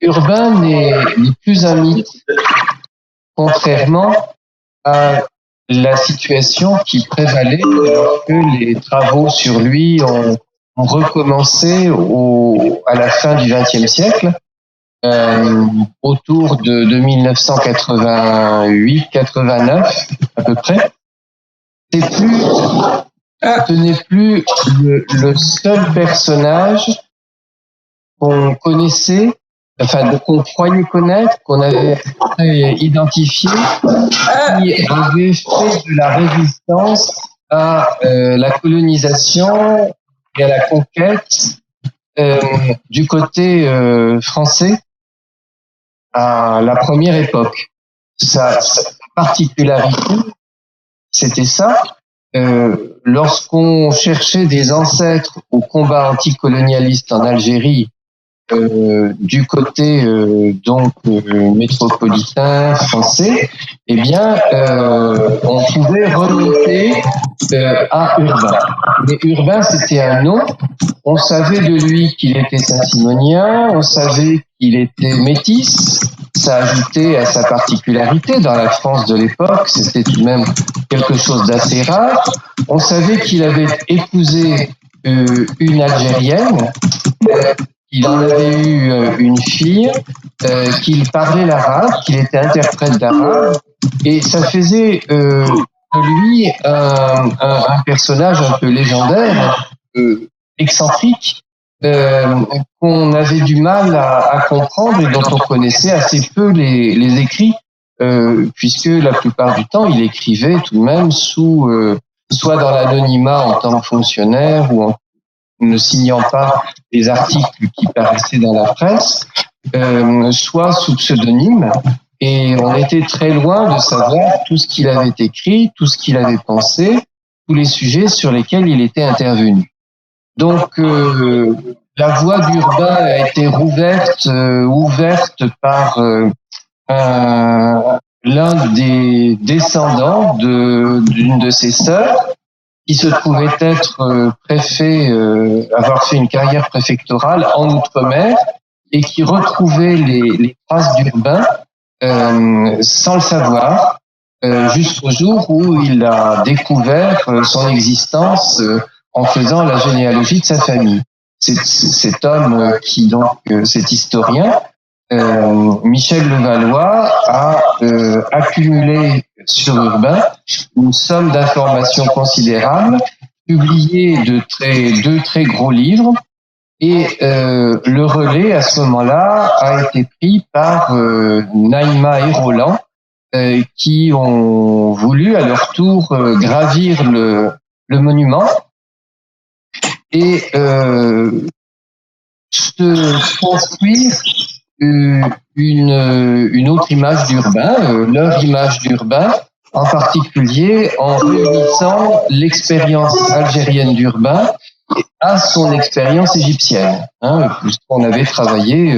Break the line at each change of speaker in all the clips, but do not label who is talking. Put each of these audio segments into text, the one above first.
Urbain n'est plus un mythe, contrairement à la situation qui prévalait lorsque les travaux sur lui ont recommencé à la fin du XXe siècle, autour de 1988-89 à peu près. Ce n'est plus le seul personnage qu'on connaissait, enfin qu'on croyait connaître, qu'on avait identifié, qui avait fait de la résistance à la colonisation et à la conquête du côté français à la première époque. Sa particularité, c'était ça. Lorsqu'on cherchait des ancêtres au combat anticolonialiste en Algérie, du côté métropolitain français, eh bien, on pouvait remonter à Urbain. Mais Urbain, c'était un nom. On savait de lui qu'il était saint-simonien, on savait qu'il était métis. Ça ajoutait à sa particularité dans la France de l'époque. C'était tout de même quelque chose d'assez rare. On savait qu'il avait épousé une Algérienne. Il en avait eu une fille, qu'il parlait l'arabe, qu'il était interprète d'arabe, et ça faisait de lui un personnage un peu légendaire, excentrique, qu'on avait du mal à comprendre et dont on connaissait assez peu les écrits, puisque la plupart du temps, il écrivait tout de même soit dans l'anonymat en tant que fonctionnaire ou en ne signant pas les articles qui paraissaient dans la presse, soit sous pseudonyme. Et on était très loin de savoir tout ce qu'il avait écrit, tout ce qu'il avait pensé, tous les sujets sur lesquels il était intervenu. Donc, la voie d'Urbain a été ouverte par l'un des descendants d'une de ses sœurs, qui se trouvait être préfet, avoir fait une carrière préfectorale en Outre-mer, et qui retrouvait les traces d'Urbain sans le savoir, jusqu'au jour où il a découvert son existence en faisant la généalogie de sa famille. Cet homme cet historien, Michel Levallois, a accumulé sur Urbain une somme d'informations considérables, publié deux très gros livres, et le relais à ce moment-là a été pris par Naïma et Roland, qui ont voulu à leur tour gravir le monument et se construire une autre image d'Urbain, leur image d'Urbain, en particulier en réunissant l'expérience algérienne d'Urbain à son expérience égyptienne. Puisqu'on avait travaillé,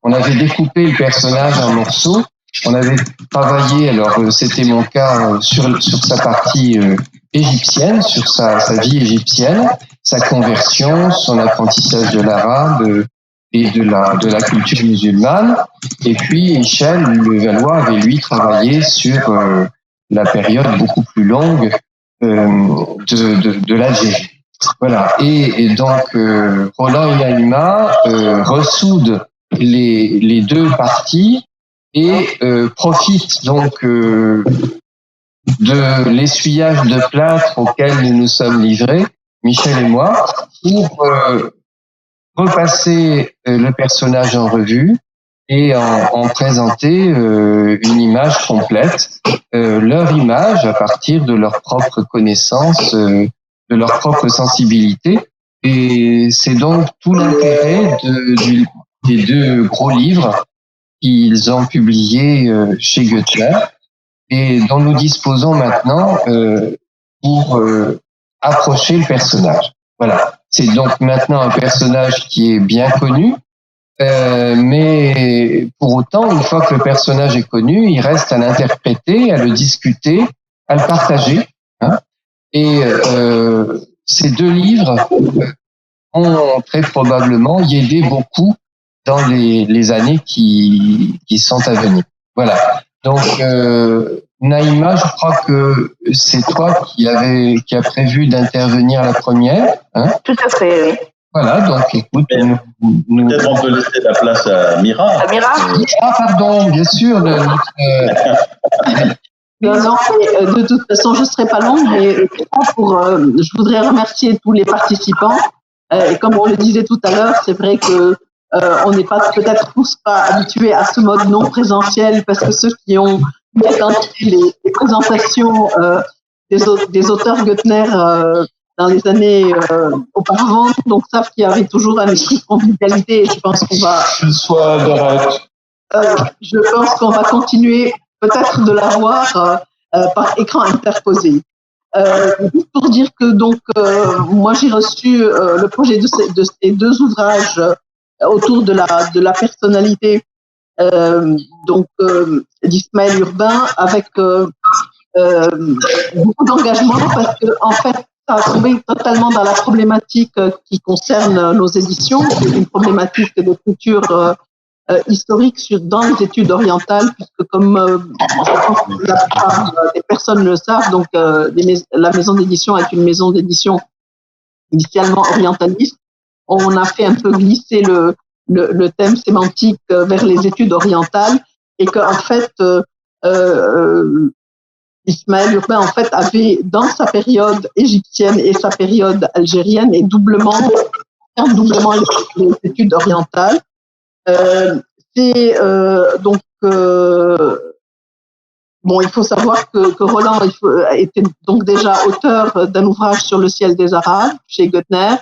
on avait découpé le personnage en morceaux, on avait travaillé, alors c'était mon cas, sur sa partie égyptienne, sur sa vie égyptienne, sa conversion, son apprentissage de l'arabe, et de la culture musulmane. Et puis Michel Levallois avait lui travaillé sur la période beaucoup plus longue de l'Algérie. Voilà. Et donc Roland et Naïma ressoudent les deux parties et profitent donc de l'essuyage de plâtre auquel nous nous sommes livrés, Michel et moi, pour repasser le personnage en revue et en présenter une image complète, leur image à partir de leur propre connaissance, de leur propre sensibilité. Et c'est donc tout l'intérêt des deux gros livres qu'ils ont publiés chez Goethe et dont nous disposons maintenant pour approcher le personnage. Voilà. C'est donc maintenant un personnage qui est bien connu, mais pour autant, une fois que le personnage est connu, il reste à l'interpréter, à le discuter, à le partager. Et ces deux livres ont très probablement y aidé beaucoup dans les années qui sont à venir. Voilà. Donc, Naïma, je crois que c'est toi qui a prévu d'intervenir la première. Hein?
Tout à fait, oui.
Voilà, donc écoute,
peut-être on peut laisser la place à Mira.
Ah, pardon, bien sûr.
Non, de toute façon, je ne serai pas longue, mais je voudrais remercier tous les participants. Et comme on le disait tout à l'heure, c'est vrai que on n'est pas peut-être tous pas habitués à ce mode non présentiel, parce que ceux qui ont identifié les présentations des auteurs Goettner dans les années auparavant, donc savent qu'il y avait toujours un esprit de convivialité. Et je pense qu'on va. Je pense qu'on va continuer peut-être de l'avoir par écran interposé. Juste pour dire que donc moi j'ai reçu le projet de ces deux ouvrages autour de la personnalité d'Ismaël Urbain avec beaucoup d'engagement, parce que en fait ça a tombé totalement dans la problématique qui concerne nos éditions, qui est une problématique d'écriture historique dans les études orientales, puisque comme je pense que la plupart des personnes le savent, donc la maison d'édition est une maison d'édition initialement orientaliste. On a fait un peu glisser le thème sémantique vers les études orientales, et qu'en fait Ismaël Urbain en fait avait dans sa période égyptienne et sa période algérienne et doublement les études orientales. Il faut savoir que Roland était donc déjà auteur d'un ouvrage sur le ciel des Arabes chez Goettner,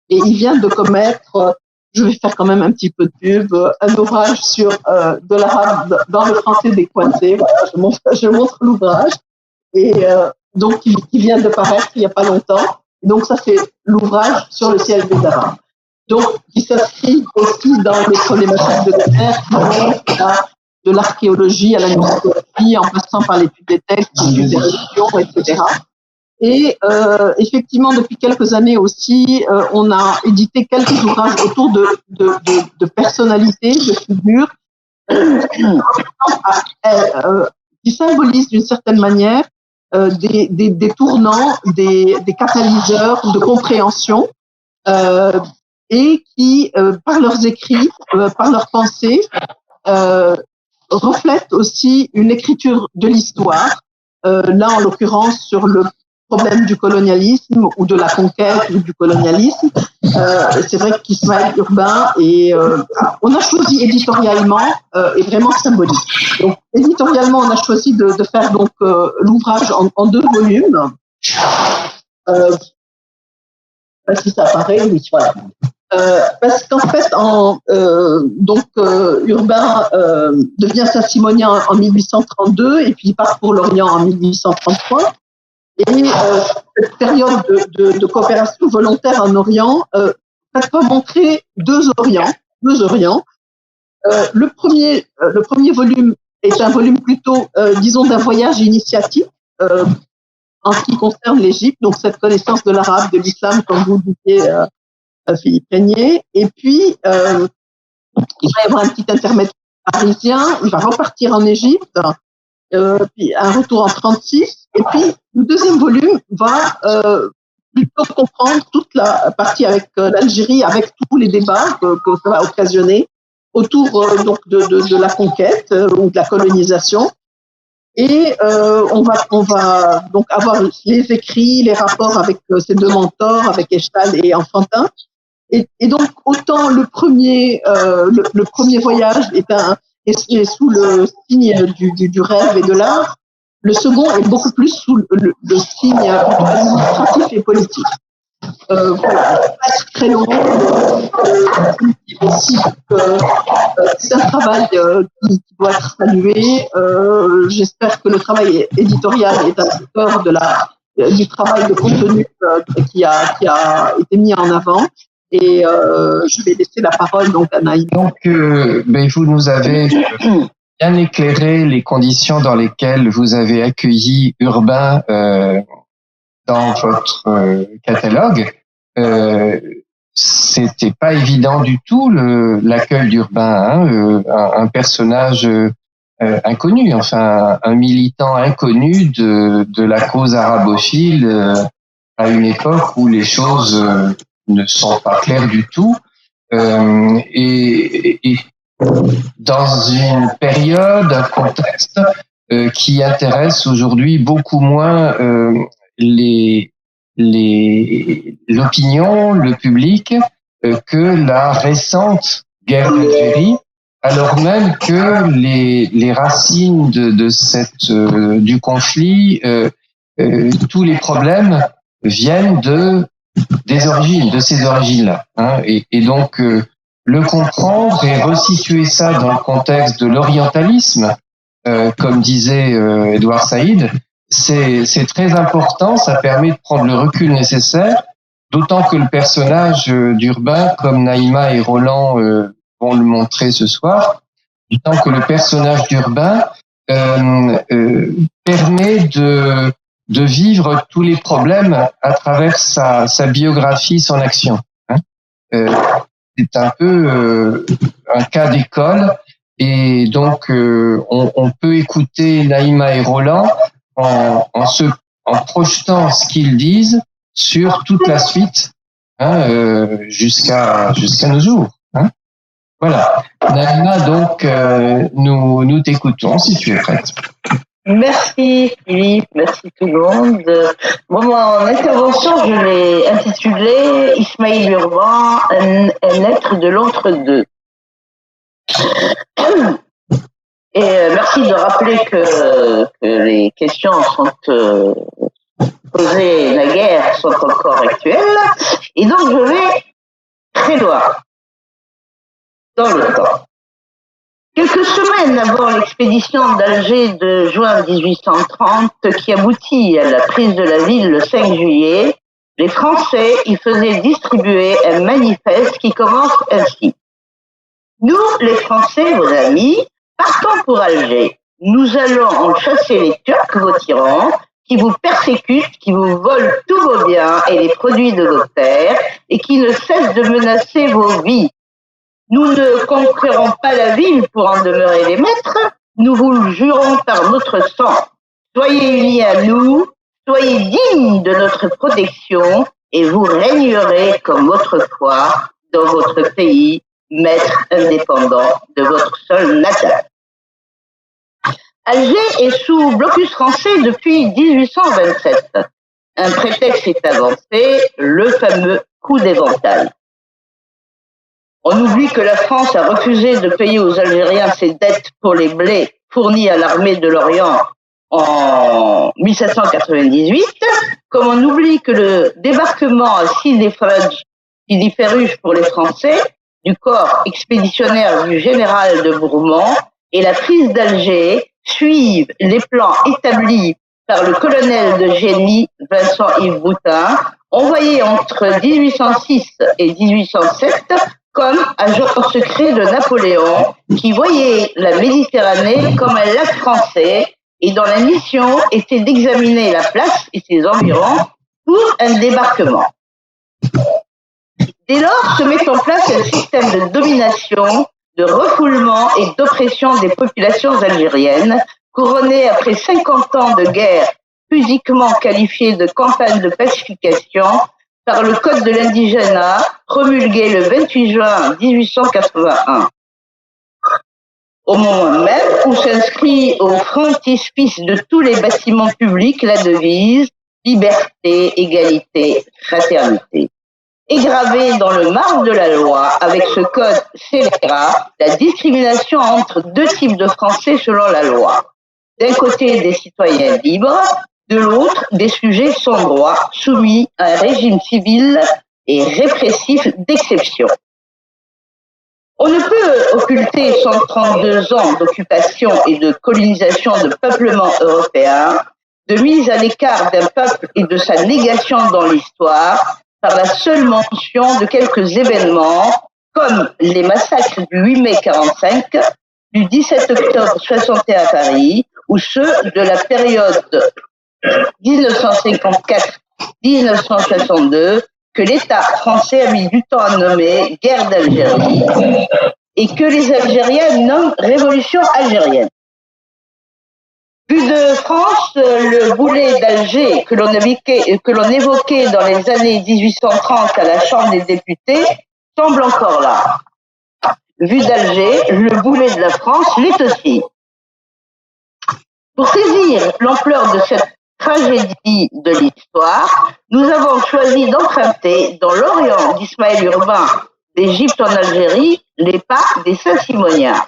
et il vient de commettre, je vais faire quand même un petit peu de pub, un ouvrage sur de l'arabe dans le français décoincé. Voilà, je montre l'ouvrage, et donc qui vient de paraître il n'y a pas longtemps. Donc ça, c'est l'ouvrage sur le ciel des Arabes. Donc, qui s'inscrit aussi dans les problématiques de Goettner, de l'archéologie à la musicologie, en passant par l'étude des textes, l'étude des religions, etc. Et effectivement, depuis quelques années aussi, on a édité quelques ouvrages autour de personnalités, de figures, qui symbolisent d'une certaine manière des tournants, des catalyseurs de compréhension, et qui, par leurs écrits, par leurs pensées, reflètent aussi une écriture de l'histoire, là en l'occurrence sur le problème du colonialisme ou de la conquête ou du colonialisme. C'est vrai qu'Ismaël Urbain on a choisi éditorialement est vraiment symbolique. Donc éditorialement, on a choisi de faire donc l'ouvrage en 2 volumes. Si ça apparaît, oui, voilà. Parce qu'en fait, Urbain devient saint-simonien en 1832 et puis il part pour l'Orient en 1833. Et cette période de coopération volontaire en Orient va montrer deux Orients. Le premier volume est un volume plutôt, disons, d'un voyage initiatique en ce qui concerne l'Égypte, donc cette connaissance de l'arabe, de l'islam, comme vous disiez, Philippe Régnier. Et puis, il va y avoir un petit intermède parisien, il va repartir en Égypte, puis un retour en 36. Et puis, le deuxième volume va plutôt comprendre toute la partie avec l'Algérie, avec tous les débats que ça va occasionner autour donc de la conquête ou de la colonisation. Et on va donc avoir les écrits, les rapports avec ces deux mentors, avec Echtal et Enfantin. Et donc autant le premier voyage est sous le signe du rêve et de l'art, le second est beaucoup plus sous le signe administratif et politique. Voilà, pas très long. C'est un travail qui doit être salué. J'espère que le travail éditorial est à la hauteur du travail de contenu qui a été mis en avant. Et je vais laisser la parole donc à Naïm.
Donc, vous nous avez bien éclairé les conditions dans lesquelles vous avez accueilli Urbain dans votre catalogue. c'était pas évident du tout l'accueil d'Urbain, un personnage inconnu, enfin un militant inconnu de la cause arabophile à une époque où les choses ne sont pas claires du tout et dans une période, un contexte qui intéresse aujourd'hui beaucoup moins l'opinion, le public, que la récente guerre d'Algérie, alors même que les racines du conflit, tous les problèmes viennent de ces origines-là. Hein, et donc le comprendre et resituer ça dans le contexte de l'orientalisme, comme disait Edouard Saïd, c'est très important, ça permet de prendre le recul nécessaire, d'autant que le personnage d'Urbain, comme Naïma et Roland vont le montrer ce soir, d'autant que le personnage d'Urbain permet de vivre tous les problèmes à travers sa biographie, son action. Hein. C'est un peu un cas d'école, et donc on peut écouter Naïma et Roland en projetant ce qu'ils disent sur toute la suite, hein, jusqu'à nos jours. Hein. Voilà. Naïma, donc, nous t'écoutons si tu es prête.
Merci Philippe, merci tout le monde. Bon, mon intervention, je l'ai intitulée Ismaïl Urbain, un être de l'entre-deux. Et merci de rappeler que les questions sont posées naguère sont encore actuelles. Et donc je vais très loin dans le temps. Quelques semaines avant l'expédition d'Alger de juin 1830 qui aboutit à la prise de la ville le 5 juillet, les Français y faisaient distribuer un manifeste qui commence ainsi. Nous, les Français, vos amis, partons pour Alger. Nous allons en chasser les Turcs, vos tyrans, qui vous persécutent, qui vous volent tous vos biens et les produits de vos terres, et qui ne cessent de menacer vos vies. Nous ne conquérons pas la ville pour en demeurer les maîtres, nous vous le jurons par notre sang. Soyez unis à nous, soyez dignes de notre protection, et vous régnerez comme autrefois dans votre pays, maître indépendant de votre sol natal. Alger est sous blocus français depuis 1827. Un prétexte est avancé, le fameux coup d'éventail. On oublie que la France a refusé de payer aux Algériens ses dettes pour les blés fournis à l'armée de l'Orient en 1798, comme on oublie que le débarquement à Sidi Ferruch pour les Français du corps expéditionnaire du général de Bourmont et la prise d'Alger suivent les plans établis par le colonel de génie Vincent-Yves Boutin, envoyé entre 1806 et 1807 comme agent secret de Napoléon, qui voyait la Méditerranée comme un lac français et dont la mission était d'examiner la place et ses environs pour un débarquement. Dès lors se met en place un système de domination, de refoulement et d'oppression des populations algériennes, couronné après 50 ans de guerre pudiquement qualifiée de campagne de pacification par le Code de l'indigénat promulgué le 28 juin 1881. Au moment même où s'inscrit au frontispice de tous les bâtiments publics la devise « Liberté, égalité, fraternité ». Et gravé dans le marbre de la loi, avec ce code scélérat, la discrimination entre deux types de Français selon la loi. D'un côté, des citoyens libres, de l'autre, des sujets sans droit, soumis à un régime civil et répressif d'exception. On ne peut occulter 132 ans d'occupation et de colonisation de peuplement européen, de mise à l'écart d'un peuple et de sa négation dans l'histoire, par la seule mention de quelques événements, comme les massacres du 8 mai 45, du 17 octobre 61 à Paris, ou ceux de la période 1954-1962, que l'État français a mis du temps à nommer guerre d'Algérie et que les Algériens nomment révolution algérienne. Vu de France, le boulet d'Alger que l'on évoquait dans les années 1830 à la Chambre des députés semble encore là. Vu d'Alger, le boulet de la France l'est aussi. Pour saisir l'ampleur de cette tragédie de l'histoire, nous avons choisi d'emprunter dans l'Orient d'Ismaël Urbain, d'Égypte en Algérie, les pas des Saint-Simoniens.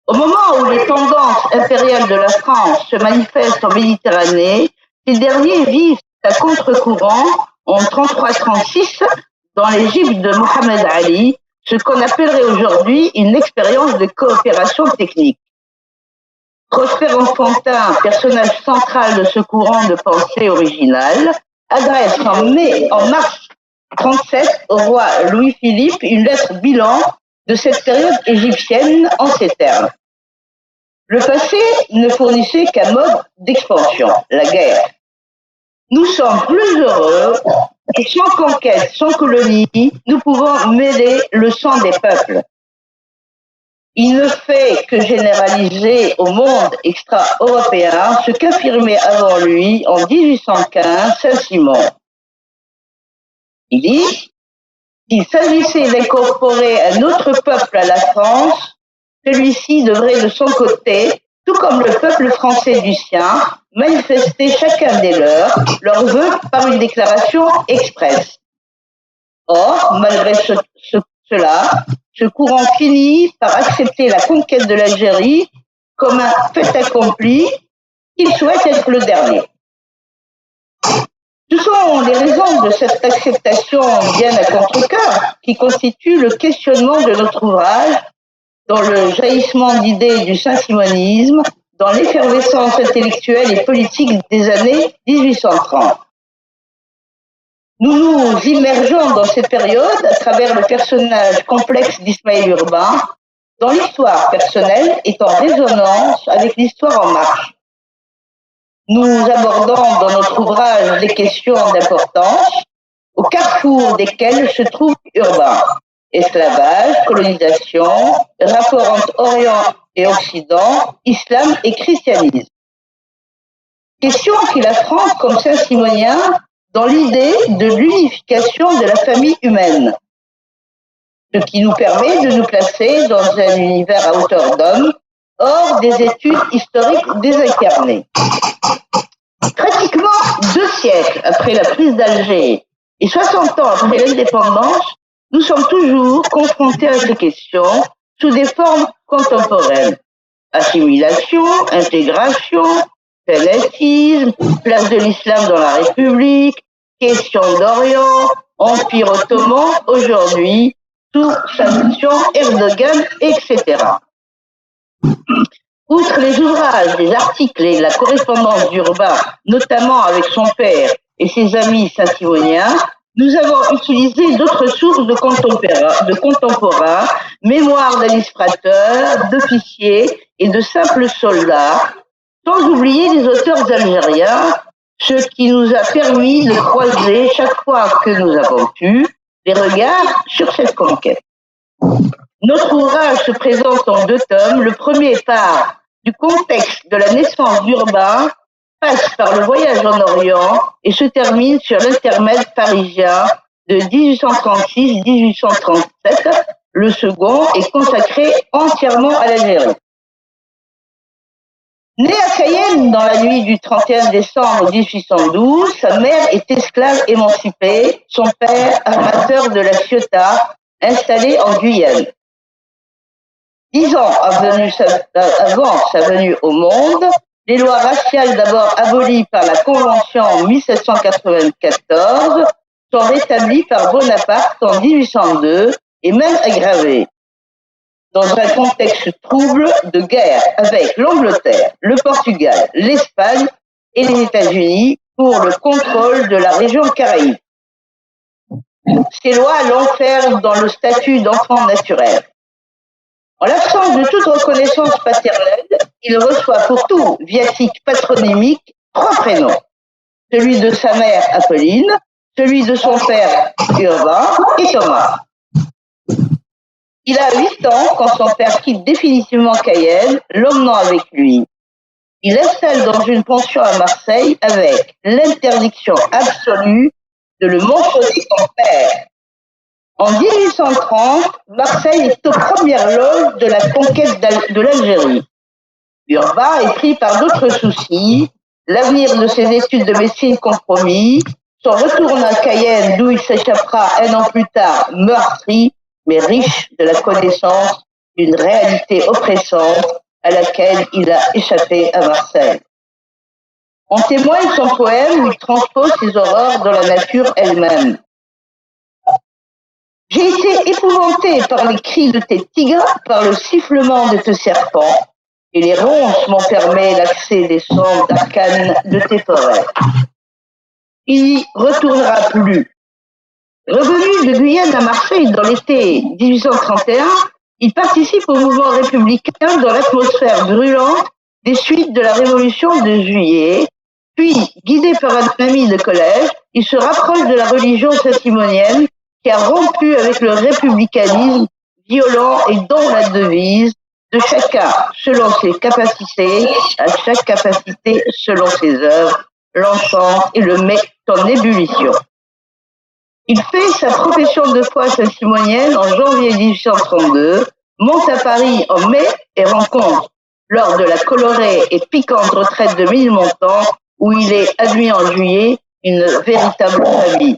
Au moment où les tendances impériales de la France se manifestent en Méditerranée, ces derniers vivent à contre-courant en 33-36 dans l'Égypte de Mohamed Ali, ce qu'on appellerait aujourd'hui une expérience de coopération technique. Prosper Enfantin, personnage central de ce courant de pensée original, adresse en mars 37 au roi Louis-Philippe une lettre bilan de cette période égyptienne en ces termes. Le passé ne fournissait qu'un mode d'expansion, la guerre. Nous sommes plus heureux et sans conquête, sans colonie, nous pouvons mêler le sang des peuples. Il ne fait que généraliser au monde extra-européen ce qu'affirmait avant lui en 1815 Saint-Simon. Il dit qu'il s'agissait d'incorporer un autre peuple à la France, celui-ci devrait de son côté, tout comme le peuple français du sien, manifester chacun des leurs vœux par une déclaration expresse. Or, malgré cela, ce courant finit par accepter la conquête de l'Algérie comme un fait accompli qu'il souhaite être le dernier. Ce sont les raisons de cette acceptation bien à contre-cœur qui constituent le questionnement de notre ouvrage dans le jaillissement d'idées du saint-simonisme, dans l'effervescence intellectuelle et politique des années 1830. Nous nous immergeons dans cette période à travers le personnage complexe d'Ismaël Urbain, dont l'histoire personnelle est en résonance avec l'histoire en marche. Nous abordons dans notre ouvrage des questions d'importance, au carrefour desquelles se trouve Urbain. Esclavage, colonisation, rapport entre Orient et Occident, islam et christianisme. Question qu'il affronte comme saint-simonien dans l'idée de l'unification de la famille humaine, ce qui nous permet de nous placer dans un univers à hauteur d'homme, hors des études historiques désincarnées. Pratiquement 2 siècles après la prise d'Alger et 60 ans après l'indépendance, nous sommes toujours confrontés à ces questions sous des formes contemporaines. Assimilation, intégration, fanatisme, place de l'islam dans la République, question d'Orient, Empire ottoman, aujourd'hui, sous sanction Erdogan, etc. Outre les ouvrages, les articles et la correspondance d'Urbain, notamment avec son père et ses amis saint-simoniens, nous avons utilisé d'autres sources de contemporains, mémoires d'administrateurs, d'officiers et de simples soldats, sans oublier les auteurs algériens, ce qui nous a permis de croiser chaque fois que nous avons pu les regards sur cette conquête. Notre ouvrage se présente en 2 tomes. Le premier part du contexte de la naissance d'Urbain, passe par le voyage en Orient et se termine sur l'intermède parisien de 1836-1837. Le second est consacré entièrement à l'Algérie. Né à Cayenne dans la nuit du 31 décembre 1812, sa mère est esclave émancipée, son père armateur de la Ciotat, installé en Guyane. 10 ans avant sa venue au monde, les lois raciales d'abord abolies par la Convention en 1794 sont rétablies par Bonaparte en 1802 et même aggravées. Dans un contexte trouble de guerre avec l'Angleterre, le Portugal, l'Espagne et les États-Unis pour le contrôle de la région Caraïbe. Ces lois l'enferment dans le statut d'enfant naturel. En l'absence de toute reconnaissance paternelle, il reçoit pour tout viatique patronymique 3 prénoms. Celui de sa mère Apolline, celui de son père Urbain et Thomas. Il a 8 ans quand son père quitte définitivement Cayenne, l'emmenant avec lui. Il l'installe dans une pension à Marseille avec l'interdiction absolue de le mentionner son père. En 1830, Marseille est aux premières loges de la conquête de l'Algérie. Urbain est pris par d'autres soucis, l'avenir de ses études de médecine compromis, son retour à Cayenne d'où il s'échappera un an plus tard meurtri, mais riche de la connaissance d'une réalité oppressante à laquelle il a échappé à Marseille. En témoigne son poème où il transpose ses horreurs dans la nature elle-même. J'ai été épouvanté par les cris de tes tigres, par le sifflement de tes serpents, et les ronces m'ont permis l'accès des sons d'arcanes de tes forêts. Il n'y retournera plus. Revenu de Guyane à Marseille dans l'été 1831, il participe au mouvement républicain dans l'atmosphère brûlante des suites de la Révolution de juillet, puis, guidé par un ami de collège, il se rapproche de la religion saint-simonienne qui a rompu avec le républicanisme violent et dont la devise de chacun selon ses capacités, à chaque capacité selon ses œuvres, l'enchante et le met en ébullition. Il fait sa profession de foi saint-simonienne en janvier 1832, monte à Paris en mai et rencontre, lors de la colorée et piquante retraite de Ménilmontant, où il est admis en juillet, une véritable famille.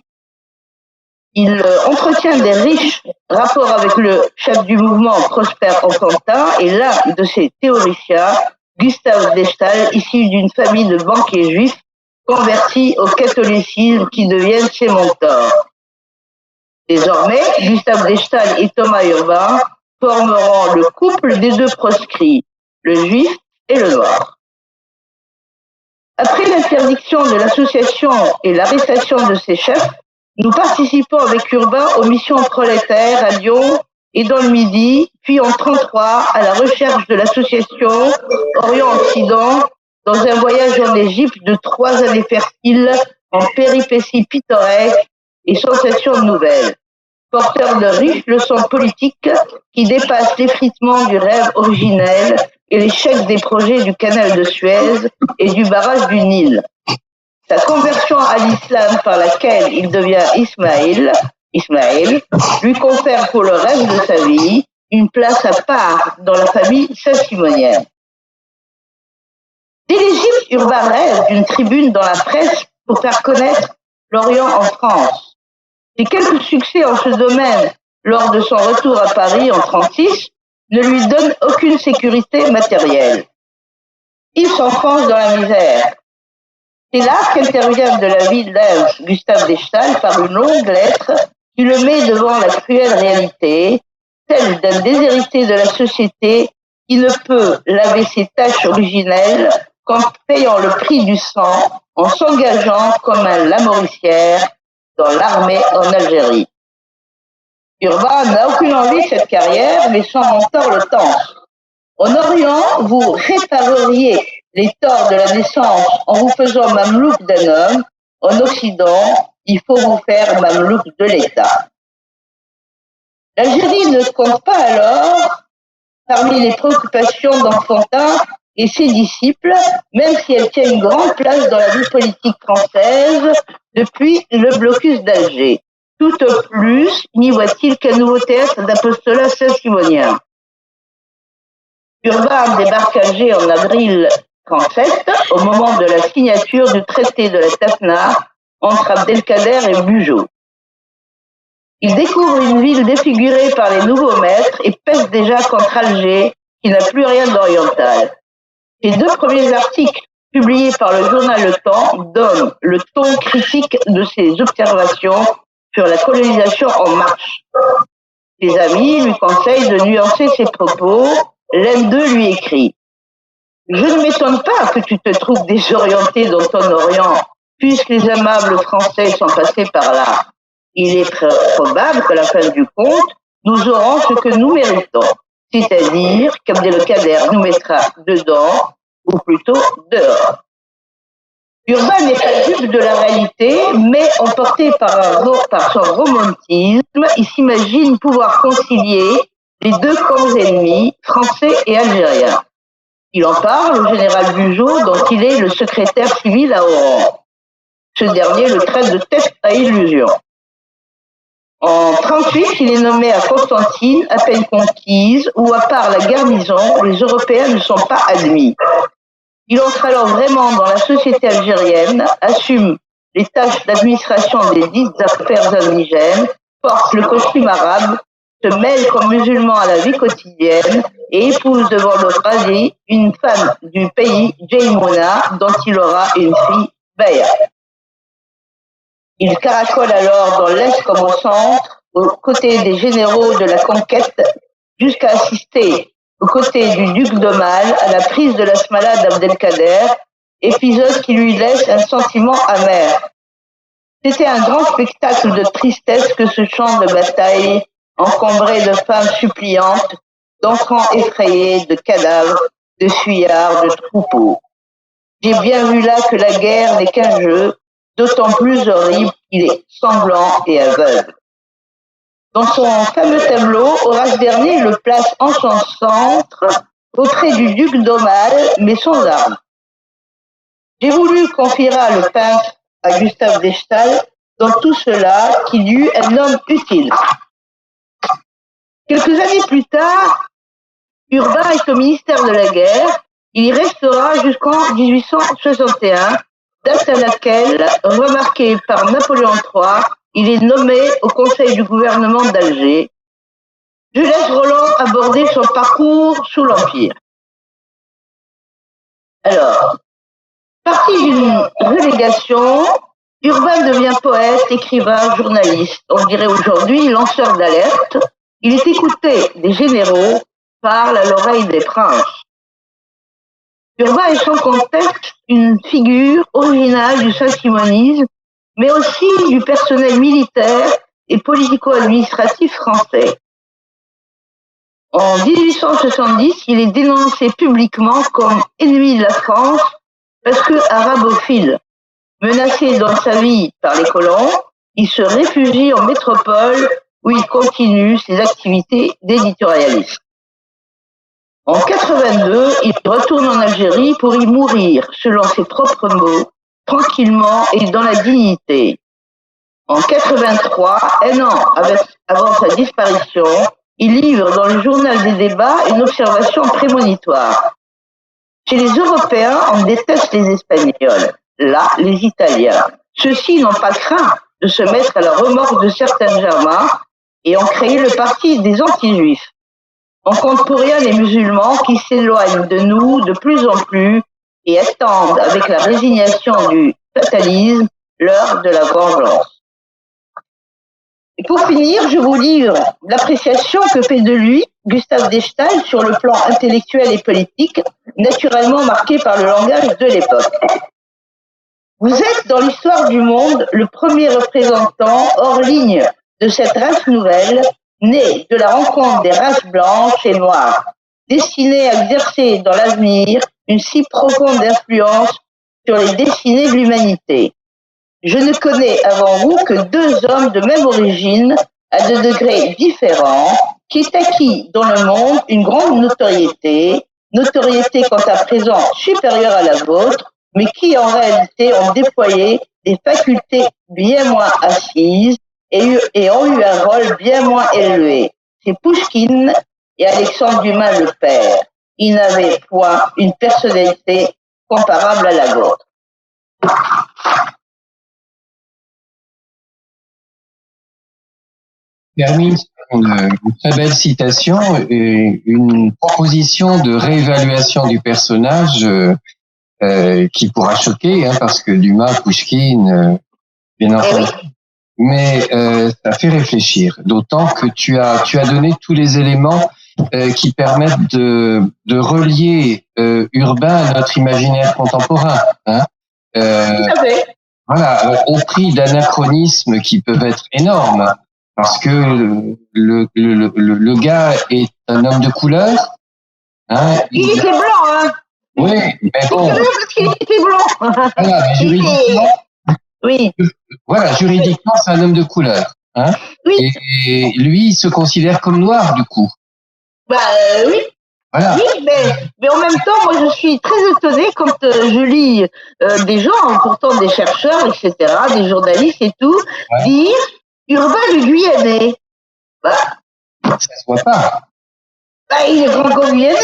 Il entretient des riches rapports avec le chef du mouvement Prosper Enfantin et l'un de ses théoriciens, Gustave Deshtal, issu d'une famille de banquiers juifs convertis au catholicisme qui deviennent ses mentors. Désormais, Gustave Deshtal et Thomas Urbain formeront le couple des deux proscrits, le juif et le noir. Après l'interdiction de l'association et l'arrestation de ses chefs, nous participons avec Urbain aux missions prolétaires à Lyon et dans le Midi, puis en 1933 à la recherche de l'association Orient-Occident dans un voyage en Égypte de 3 années fertiles en péripéties pittoresques et sensations nouvelles, porteur de riches leçons politiques qui dépassent l'effritement du rêve originel et l'échec des projets du canal de Suez et du barrage du Nil. Sa conversion à l'islam par laquelle il devient Ismaël, lui confère pour le reste de sa vie une place à part dans la famille saint-simonienne. Dès l'Égypte, Urbain rêve d'une tribune dans la presse pour faire connaître l'Orient en France. Les quelques succès en ce domaine lors de son retour à Paris en 1936 ne lui donnent aucune sécurité matérielle. Il s'enfonce dans la misère. C'est là qu'intervient de la vie d'Ernst Gustave Deshtal par une longue lettre qui le met devant la cruelle réalité, celle d'un déshérité de la société qui ne peut laver ses tâches originelles qu'en payant le prix du sang, en s'engageant comme un lamoricière dans l'armée en Algérie. Urbain n'a aucune envie de cette carrière, mais son mentor le tente. En Orient, vous répareriez les torts de la naissance en vous faisant mamelouk d'un homme. En Occident, il faut vous faire mamelouk de l'État. L'Algérie ne compte pas alors parmi les préoccupations d'Enfantin et ses disciples, même si elle tient une grande place dans la vie politique française depuis le blocus d'Alger. Tout au plus n'y voit-il qu'un nouveau théâtre d'apostolat saint-simonien. Urbain débarque à Alger en avril 1937, au moment de la signature du traité de la Tafna entre Abdelkader et Bugeaud. Il découvre une ville défigurée par les nouveaux maîtres et pèse déjà contre Alger, qui n'a plus rien d'oriental. Ses 2 premiers articles, publiés par le journal Le Temps, donnent le ton critique de ses observations sur la colonisation en marche. Ses amis lui conseillent de nuancer ses propos. L'un d'eux lui écrit « Je ne m'étonne pas que tu te trouves désorienté dans ton Orient, puisque les aimables Français sont passés par là. Il est probable qu'à la fin du compte, nous aurons ce que nous méritons, c'est-à-dire qu'Abdelkader nous mettra dedans, ou plutôt dehors. » Urbain n'est pas dupe de la réalité, mais emporté par son romantisme, il s'imagine pouvoir concilier les deux camps ennemis, français et algériens. Il en parle au général Bugeaud, dont il est le secrétaire civil à Oran. Ce dernier le traite de tête à illusion. En 1938, il est nommé à Constantine, à peine conquise, où à part la garnison, les Européens ne sont pas admis. Il entre alors vraiment dans la société algérienne, assume les tâches d'administration des dites affaires indigènes, porte le costume arabe, se mêle comme musulman à la vie quotidienne et épouse devant le Qadi une femme du pays, Jaymouna, dont il aura une fille, Baya. Il caracole alors dans l'Est comme au centre, aux côtés des généraux de la conquête, jusqu'à assister aux côtés du duc d'Aumale à la prise de la Smala d'Abdelkader, épisode qui lui laisse un sentiment amer. C'était un grand spectacle de tristesse que ce champ de bataille, encombré de femmes suppliantes, d'enfants effrayés, de cadavres, de fuyards, de troupeaux. J'ai bien vu là que la guerre n'est qu'un jeu, d'autant plus horrible qu'il est sanglant et aveugle. Dans son fameux tableau, Horace Vernet le place en son centre, auprès du duc d'Aumale, mais sans armes. J'ai voulu, confiera le peintre à Gustave Deshtal, dans tout cela, qu'il y eut un homme utile. Quelques années plus tard, Urbain est au ministère de la Guerre. Il y restera jusqu'en 1861, date à laquelle, remarqué par Napoléon III, il est nommé au conseil du gouvernement d'Alger. Je laisse Roland aborder son parcours sous l'Empire. Alors, parti d'une relégation, Urbain devient poète, écrivain, journaliste. On dirait aujourd'hui lanceur d'alerte. Il est écouté des généraux, parle à l'oreille des princes. Urbain est sans contexte une figure originale du saint-simonisme, mais aussi du personnel militaire et politico-administratif français. En 1870, il est dénoncé publiquement comme ennemi de la France parce que arabophile. Menacé dans sa vie par les colons, il se réfugie en métropole où il continue ses activités d'éditorialiste. En 82, il retourne en Algérie pour y mourir, selon ses propres mots, tranquillement et dans la dignité. En 83, un an avant sa disparition, il livre dans le journal des débats une observation prémonitoire. Chez les Européens, on déteste les Espagnols, là, les Italiens. Ceux-ci n'ont pas craint de se mettre à la remorque de certains Germains et ont créé le parti des anti-juifs. On compte pour rien les musulmans qui s'éloignent de nous de plus en plus et attendent avec la résignation du fatalisme l'heure de la vengeance. Et pour finir, je vous livre l'appréciation que fait de lui Gustave Deshtal sur le plan intellectuel et politique, naturellement marqué par le langage de l'époque. Vous êtes dans l'histoire du monde le premier représentant hors ligne de cette race nouvelle, née de la rencontre des races blanches et noires, destinée à exercer dans l'avenir une si profonde influence sur les destinées de l'humanité. Je ne connais avant vous que deux hommes de même origine, à deux degrés différents, qui est acquis dans le monde une grande notoriété quant à présent supérieure à la vôtre, mais qui en réalité ont déployé des facultés bien moins assises et ont eu un rôle bien moins élevé. C'est Pouchkine et Alexandre Dumas le père. Ils n'avaient point une personnalité comparable à la vôtre.
Termine une très belle citation et une proposition de réévaluation du personnage qui pourra choquer, parce que Dumas, Pouchkine, bien entendu. Oui. Mais ça fait réfléchir, d'autant que tu as donné tous les éléments qui permettent de relier Urbain à notre imaginaire contemporain. Voilà, au prix d'anachronismes qui peuvent être énormes, parce que le gars est un homme de couleur.
Il était blanc,
Oui, mais bon.
Parce qu'il était blond.
Voilà, mais juridiquement,
Oui,
voilà, juridiquement, c'est un homme de couleur. Hein,
oui,
et lui, il se considère comme noir, du coup.
bah oui.
Voilà.
Oui, mais en même temps, moi, je suis très étonnée quand je lis des gens, pourtant des chercheurs, etc., des journalistes et tout,
Ouais.
dire Urbain le Guyanais. Bah,
Ça se voit pas.
bah, il est franco-guyanais.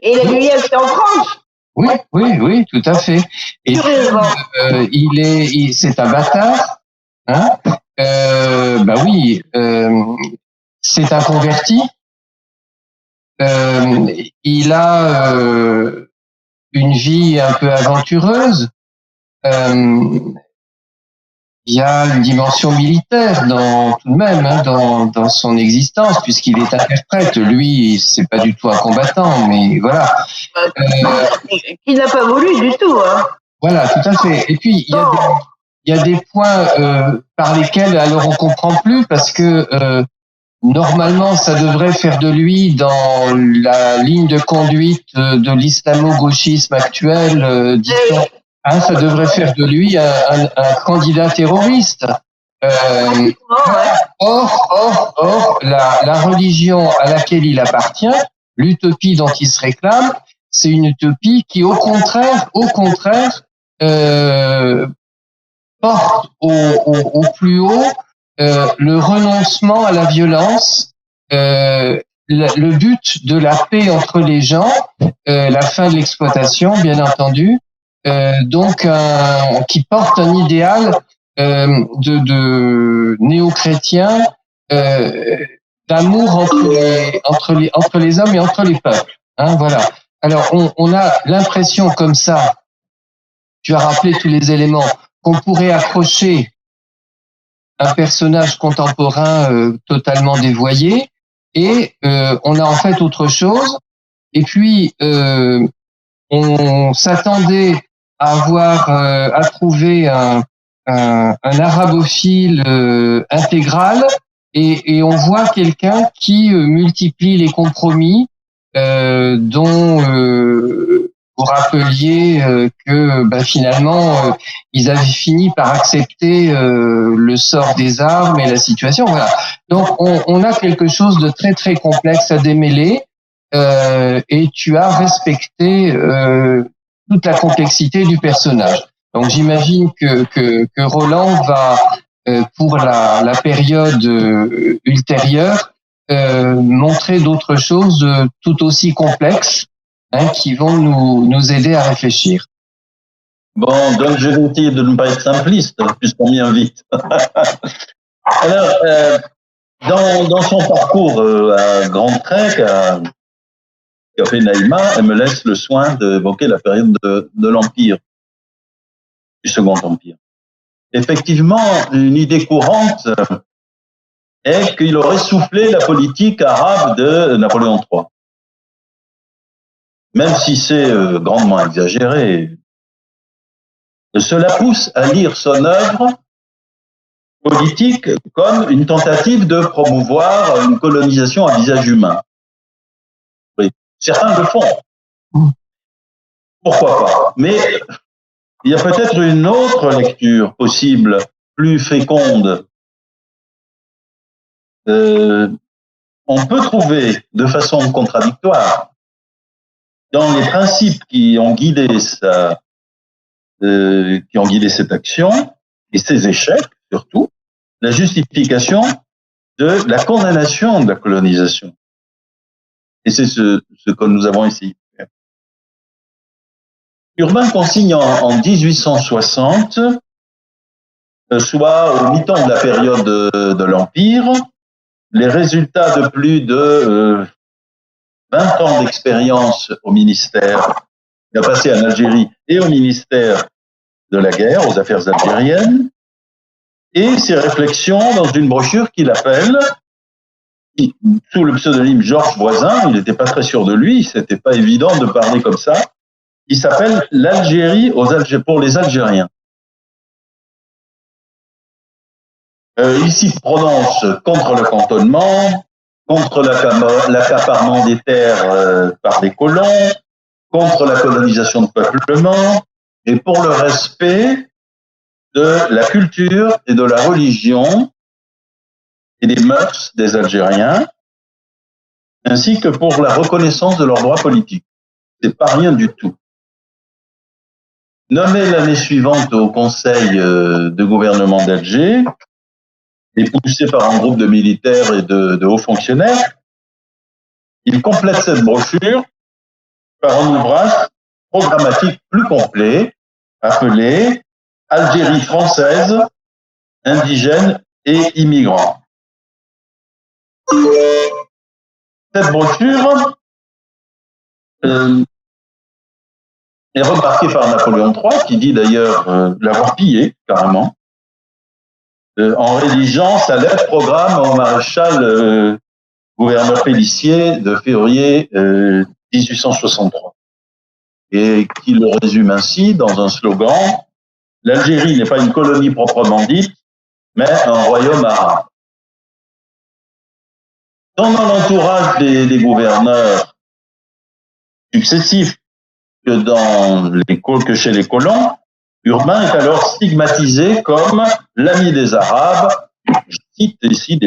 Et la Guyane, c'est en France.
Oui, oui, oui, tout à fait. Et
Curieusement.
c'est un bâtard. Hein, bah oui, c'est un converti. Il a une vie un peu aventureuse. Il y a une dimension militaire tout de même, hein, dans son existence, puisqu'il est interprète. Lui, c'est pas du tout un combattant, mais voilà.
Qui n'a pas voulu du tout. Hein.
Voilà, tout à fait. Et puis, il y a des points par lesquels, alors, on comprend plus, parce que normalement, ça devrait faire de lui, dans la ligne de conduite de l'islamo-gauchisme actuel, disons, hein, ça devrait faire de lui un candidat terroriste. Or, la religion à laquelle il appartient, l'utopie dont il se réclame, c'est une utopie qui, au contraire, porte au plus haut le renoncement à la violence, le but de la paix entre les gens, la fin de l'exploitation, bien entendu, donc qui porte un idéal de néo-chrétien, d'amour entre les hommes et entre les peuples. Hein, voilà. Alors on a l'impression comme ça, tu as rappelé tous les éléments, qu'on pourrait accrocher un personnage contemporain totalement dévoyé, et on a en fait autre chose. Et puis on s'attendait à trouver un arabophile intégral, et on voit quelqu'un qui multiplie les compromis, dont vous rappeliez que finalement ils avaient fini par accepter le sort des armes et la situation. Voilà. Donc on a quelque chose de très très complexe à démêler, et tu as respecté toute la complexité du personnage. Donc j'imagine que Roland va pour la période ultérieure montrer d'autres choses tout aussi complexes, hein, qui vont nous aider à réfléchir.
Bon, donc je vais essayer de ne pas être simpliste, puisqu'on m'y invite. Alors, dans son parcours à grands traits qu'a fait Naïma, elle me laisse le soin d'évoquer la période de l'Empire, du Second Empire. Effectivement, une idée courante est qu'il aurait soufflé la politique arabe de Napoléon III. Même si c'est grandement exagéré, cela pousse à lire son œuvre politique comme une tentative de promouvoir une colonisation à visage humain. Oui, certains le font. Pourquoi pas? Mais il y a peut-être une autre lecture possible, plus féconde. On peut trouver de façon contradictoire dans les principes qui ont guidé cette action et ses échecs surtout, la justification de la condamnation de la colonisation. Et c'est ce que nous avons essayé de faire. Urbain consigne en 1860, soit au mi-temps de la période de l'Empire, les résultats de plus de 20 ans d'expérience au ministère. Il a passé en Algérie et au ministère de la guerre, aux affaires algériennes, et ses réflexions dans une brochure qu'il appelle, sous le pseudonyme Georges Voisin, il n'était pas très sûr de lui, c'était pas évident de parler comme ça, il s'appelle l'Algérie pour les Algériens. Il s'y prononce contre le cantonnement, contre l'accaparement des terres par des colons, contre la colonisation de peuplement et pour le respect de la culture et de la religion et des mœurs des Algériens, ainsi que pour la reconnaissance de leurs droits politiques. C'est pas rien du tout. Nommé l'année suivante au conseil de gouvernement d'Alger et poussé par un groupe de militaires et de hauts fonctionnaires, il complète cette brochure par un ouvrage programmatique plus complet appelé Algérie française, indigènes et immigrants. Cette brochure est remarquée par Napoléon III, qui dit d'ailleurs l'avoir pillée carrément, en rédigeant sa lettre programme au maréchal gouverneur Pélissier de février 1863, et qui le résume ainsi dans un slogan: l'Algérie n'est pas une colonie proprement dite, mais un royaume arabe. Tant dans l'entourage des gouverneurs successifs que chez les colons, Urbain est alors stigmatisé comme l'ami des Arabes. Je cite ici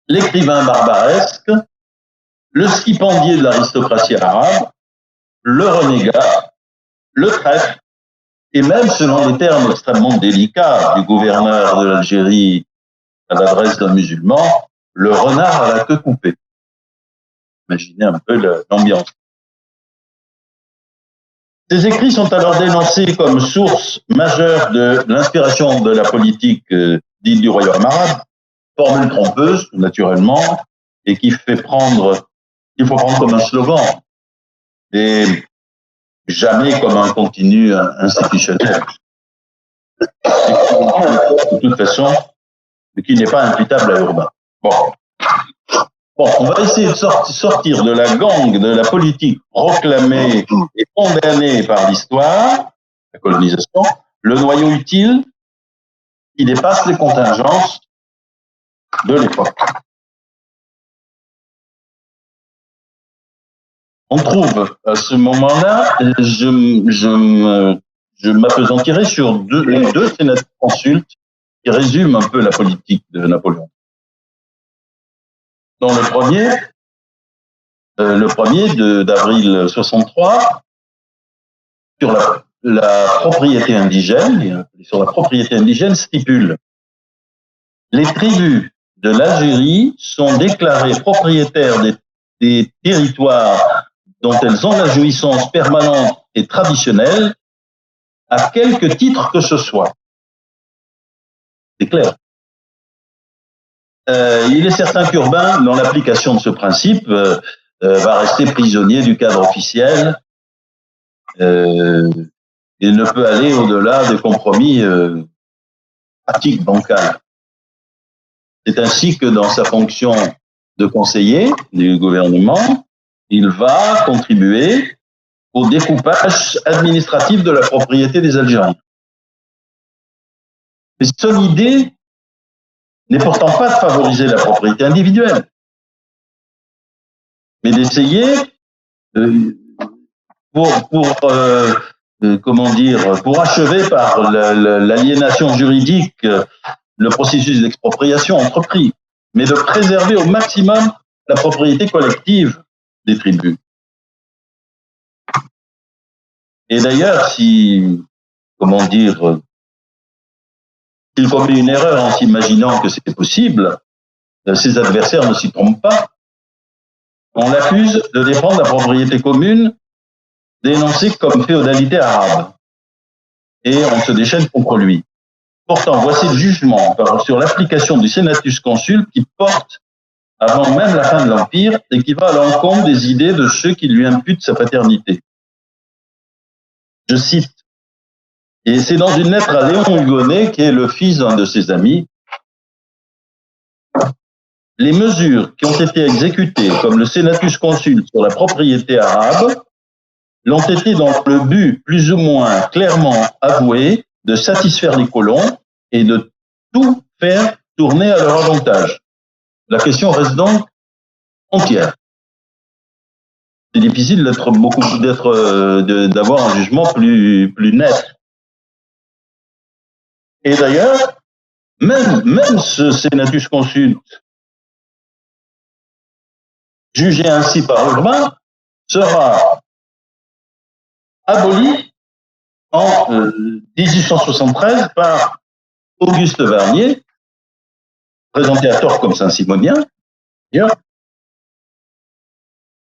l'écrivain barbaresque, le stipendié de l'aristocratie arabe, le renégat, le traître, et même, selon les termes extrêmement délicats du gouverneur de l'Algérie à l'adresse d'un musulman, le renard à la queue coupée. Imaginez un peu l'ambiance. Ces écrits sont alors dénoncés comme source majeure de l'inspiration de la politique dite du royaume arabe, formule trompeuse, naturellement, et qu'il faut prendre comme un slogan, et jamais comme un continu institutionnel. De toute façon, qui n'est pas imputable à Urbain. Bon, on va essayer de sortir de la gangue de la politique proclamée et condamnée par l'histoire, la colonisation, le noyau utile qui dépasse les contingences de l'époque. On trouve à ce moment-là, je m'appesantirai sur les deux sénateurs consultes qui résument un peu la politique de Napoléon. Dans le premier d'avril 63, sur la propriété indigène, stipule: les tribus de l'Algérie sont déclarées propriétaires des territoires dont elles ont la jouissance permanente et traditionnelle, à quelque titre que ce soit. C'est clair. Il est certain qu'Urbain, dans l'application de ce principe, va rester prisonnier du cadre officiel et ne peut aller au-delà des compromis pratiques bancales. C'est ainsi que dans sa fonction de conseiller du gouvernement, il va contribuer au découpage administratif de la propriété des Algériens. Mais son idée n'est pourtant pas de favoriser la propriété individuelle, mais d'essayer pour achever par l'aliénation juridique le processus d'expropriation entrepris, mais de préserver au maximum la propriété collective des tribus. Et d'ailleurs, s'il commet une erreur en s'imaginant que c'est possible, ses adversaires ne s'y trompent pas. On l'accuse de défendre la propriété commune dénoncée comme féodalité arabe. Et on se déchaîne contre lui. Pourtant, voici le jugement sur l'application du Senatus Consul qui porte avant même la fin de l'Empire et qui va à l'encontre des idées de ceux qui lui imputent sa paternité. Je cite, et c'est dans une lettre à Léon Hugonnet, qui est le fils d'un de ses amis: les mesures qui ont été exécutées comme le Senatus Consul sur la propriété arabe l'ont été dans le but plus ou moins clairement avoué de satisfaire les colons et de tout faire tourner à leur avantage. La question reste donc entière. c'est difficile d'avoir un jugement plus net. Et d'ailleurs, même ce senatus consulte, jugé ainsi par Urbain, sera aboli en 1873 par Auguste Varnier, présenté à tort comme Saint-Simonien,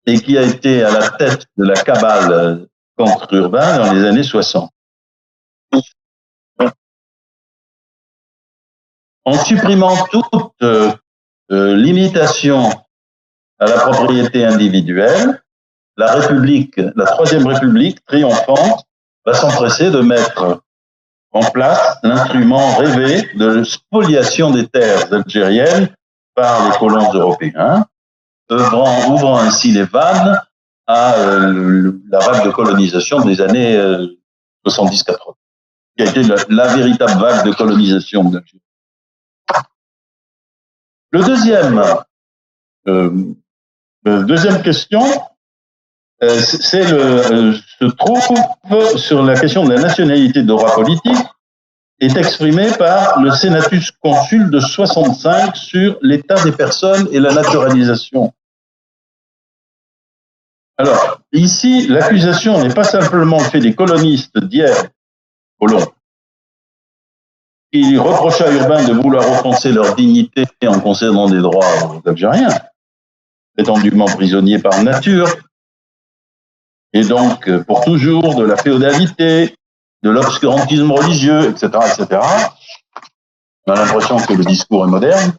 et qui a été à la tête de la cabale contre Urbain dans les années 60. En supprimant toute limitation à la propriété individuelle, la République, la Troisième République triomphante, va s'empresser de mettre en place l'instrument rêvé de spoliation des terres algériennes par les colons européens, ouvrant ainsi les vannes à la vague de colonisation des années 70-80, qui a été la véritable vague de colonisation de l'Algérie. Deuxième question, se trouve sur la question de la nationalité de droit politique, est exprimée par le Senatus Consul de 65 sur l'état des personnes et la naturalisation. Alors, ici, l'accusation n'est pas simplement le fait des colonistes d'hier, colons, qui reprochaient à Urbain de vouloir offenser leur dignité en concédant des droits aux Algériens, prétendument prisonniers par nature, et donc pour toujours de la féodalité, de l'obscurantisme religieux, etc., etc. On a l'impression que le discours est moderne.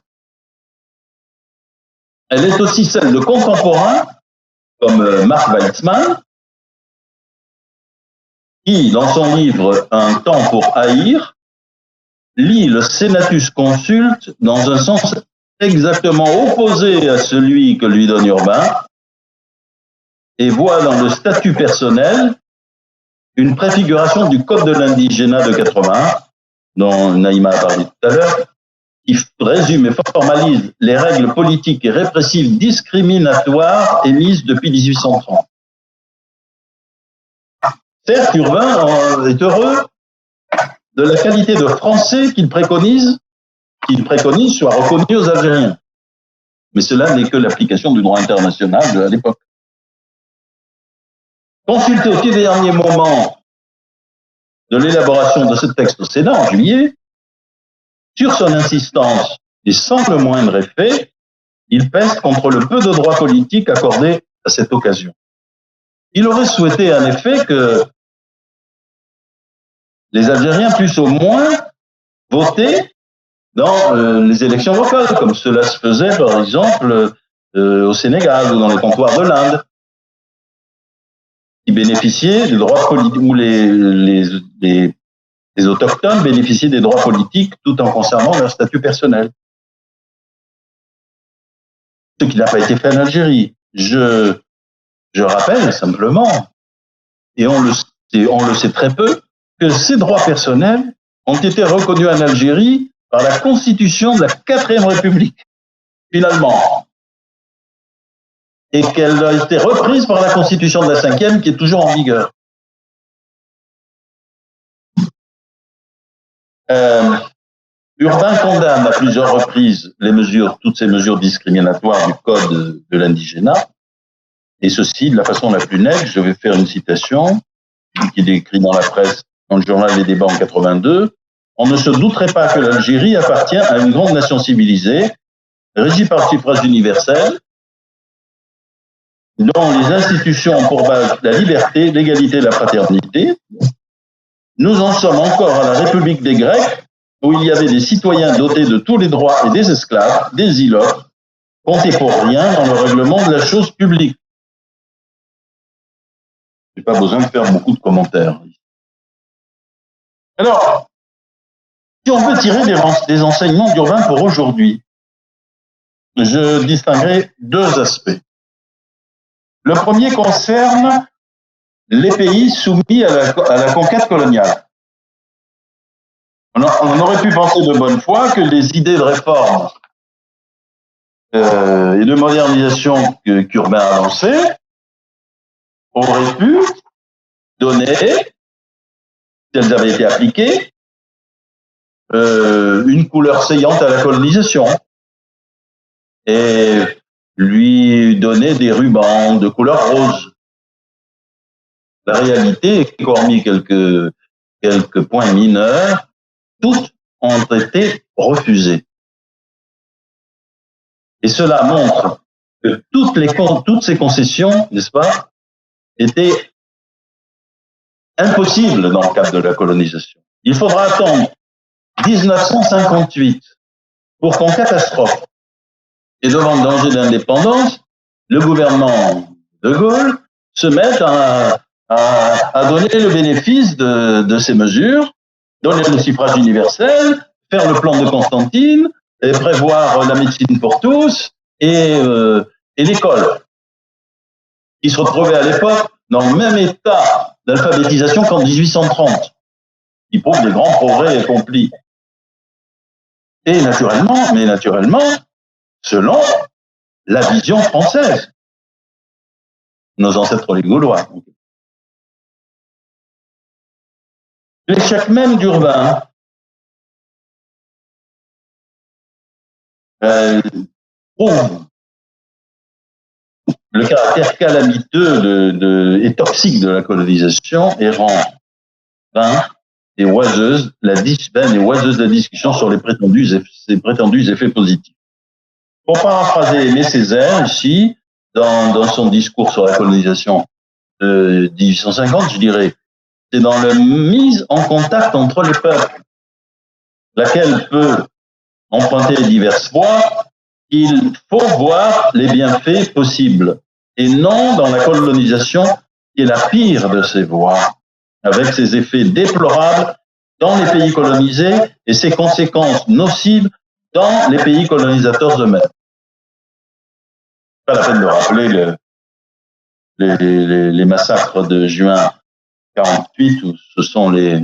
Elle est aussi celle de contemporains, comme Marc Weitzman, qui, dans son livre « Un temps pour haïr », lit le Senatus Consulte dans un sens exactement opposé à celui que lui donne Urbain, et voit dans le statut personnel une préfiguration du Code de l'indigénat de 81, dont Naïma a parlé tout à l'heure, qui résume et formalise les règles politiques et répressives discriminatoires émises depuis 1830. Certes, Urbain est heureux de la qualité de français qu'il préconise soit reconnue aux Algériens. Mais cela n'est que l'application du droit international à l'époque. Consulté au tout dernier moment de l'élaboration de ce texte au Sénat en juillet, sur son insistance et sans le moindre effet, il pèse contre le peu de droits politiques accordés à cette occasion. Il aurait souhaité en effet que les Algériens puissent au moins voter dans les élections locales, comme cela se faisait par exemple au Sénégal ou dans les comptoirs de l'Inde, qui bénéficiaient des droits politiques, où les autochtones bénéficiaient des droits politiques tout en conservant leur statut personnel. Ce qui n'a pas été fait en Algérie. Je rappelle simplement, et on le sait très peu, que ces droits personnels ont été reconnus en Algérie par la Constitution de la 4e République, finalement, et qu'elle a été reprise par la Constitution de la 5e, qui est toujours en vigueur. Urbain condamne à plusieurs reprises toutes ces mesures discriminatoires du Code de l'indigénat, et ceci de la façon la plus nette. Je vais faire une citation qui est écrite dans la presse, dans le journal Les Débats en 82. On ne se douterait pas que l'Algérie appartient à une grande nation civilisée, régie par le suffrage universel, dont les institutions ont pour base la liberté, l'égalité et la fraternité. Nous en sommes encore à la République des Grecs, où il y avait des citoyens dotés de tous les droits et des esclaves, des îlots, comptés pour rien dans le règlement de la chose publique. Je n'ai pas besoin de faire beaucoup de commentaires. Alors, si on veut tirer des enseignements d'Urbain pour aujourd'hui, je distinguerai deux aspects. Le premier concerne les pays soumis à la conquête coloniale. On aurait pu penser de bonne foi que les idées de réforme et de modernisation qu'Urbain a lancées auraient pu donner, si elles avaient été appliquées, une couleur saillante à la colonisation et lui donner des rubans de couleur rose. La réalité est qu'hormis quelques points mineurs, toutes ont été refusées. Et cela montre que toutes ces concessions, n'est-ce pas, étaient impossibles dans le cadre de la colonisation. Il faudra attendre 1958 pour qu'en catastrophe et devant le danger d'indépendance, le gouvernement de Gaulle se mette à donner le bénéfice de ces mesures, donner le suffrage universel, faire le plan de Constantine, et prévoir la médecine pour tous et l'école, qui se retrouvait à l'époque dans le même état d'alphabétisation qu'en 1830, qui prouve des grands progrès accomplis. Et naturellement, selon la vision française, nos ancêtres les Gaulois. L'échec même d'Urbain prouve le caractère calamiteux et toxique de la colonisation et rend vaine et oiseuse la discussion sur les prétendus effets positifs. Pour paraphraser Aimé Césaire, ici, dans son discours sur la colonisation de 1850, je dirais, c'est dans la mise en contact entre les peuples, laquelle peut emprunter diverses voies, il faut voir les bienfaits possibles, et non dans la colonisation, qui est la pire de ces voies, avec ses effets déplorables dans les pays colonisés et ses conséquences nocives dans les pays colonisateurs eux-mêmes. Pas la peine de rappeler les massacres de juin 48, où ce sont les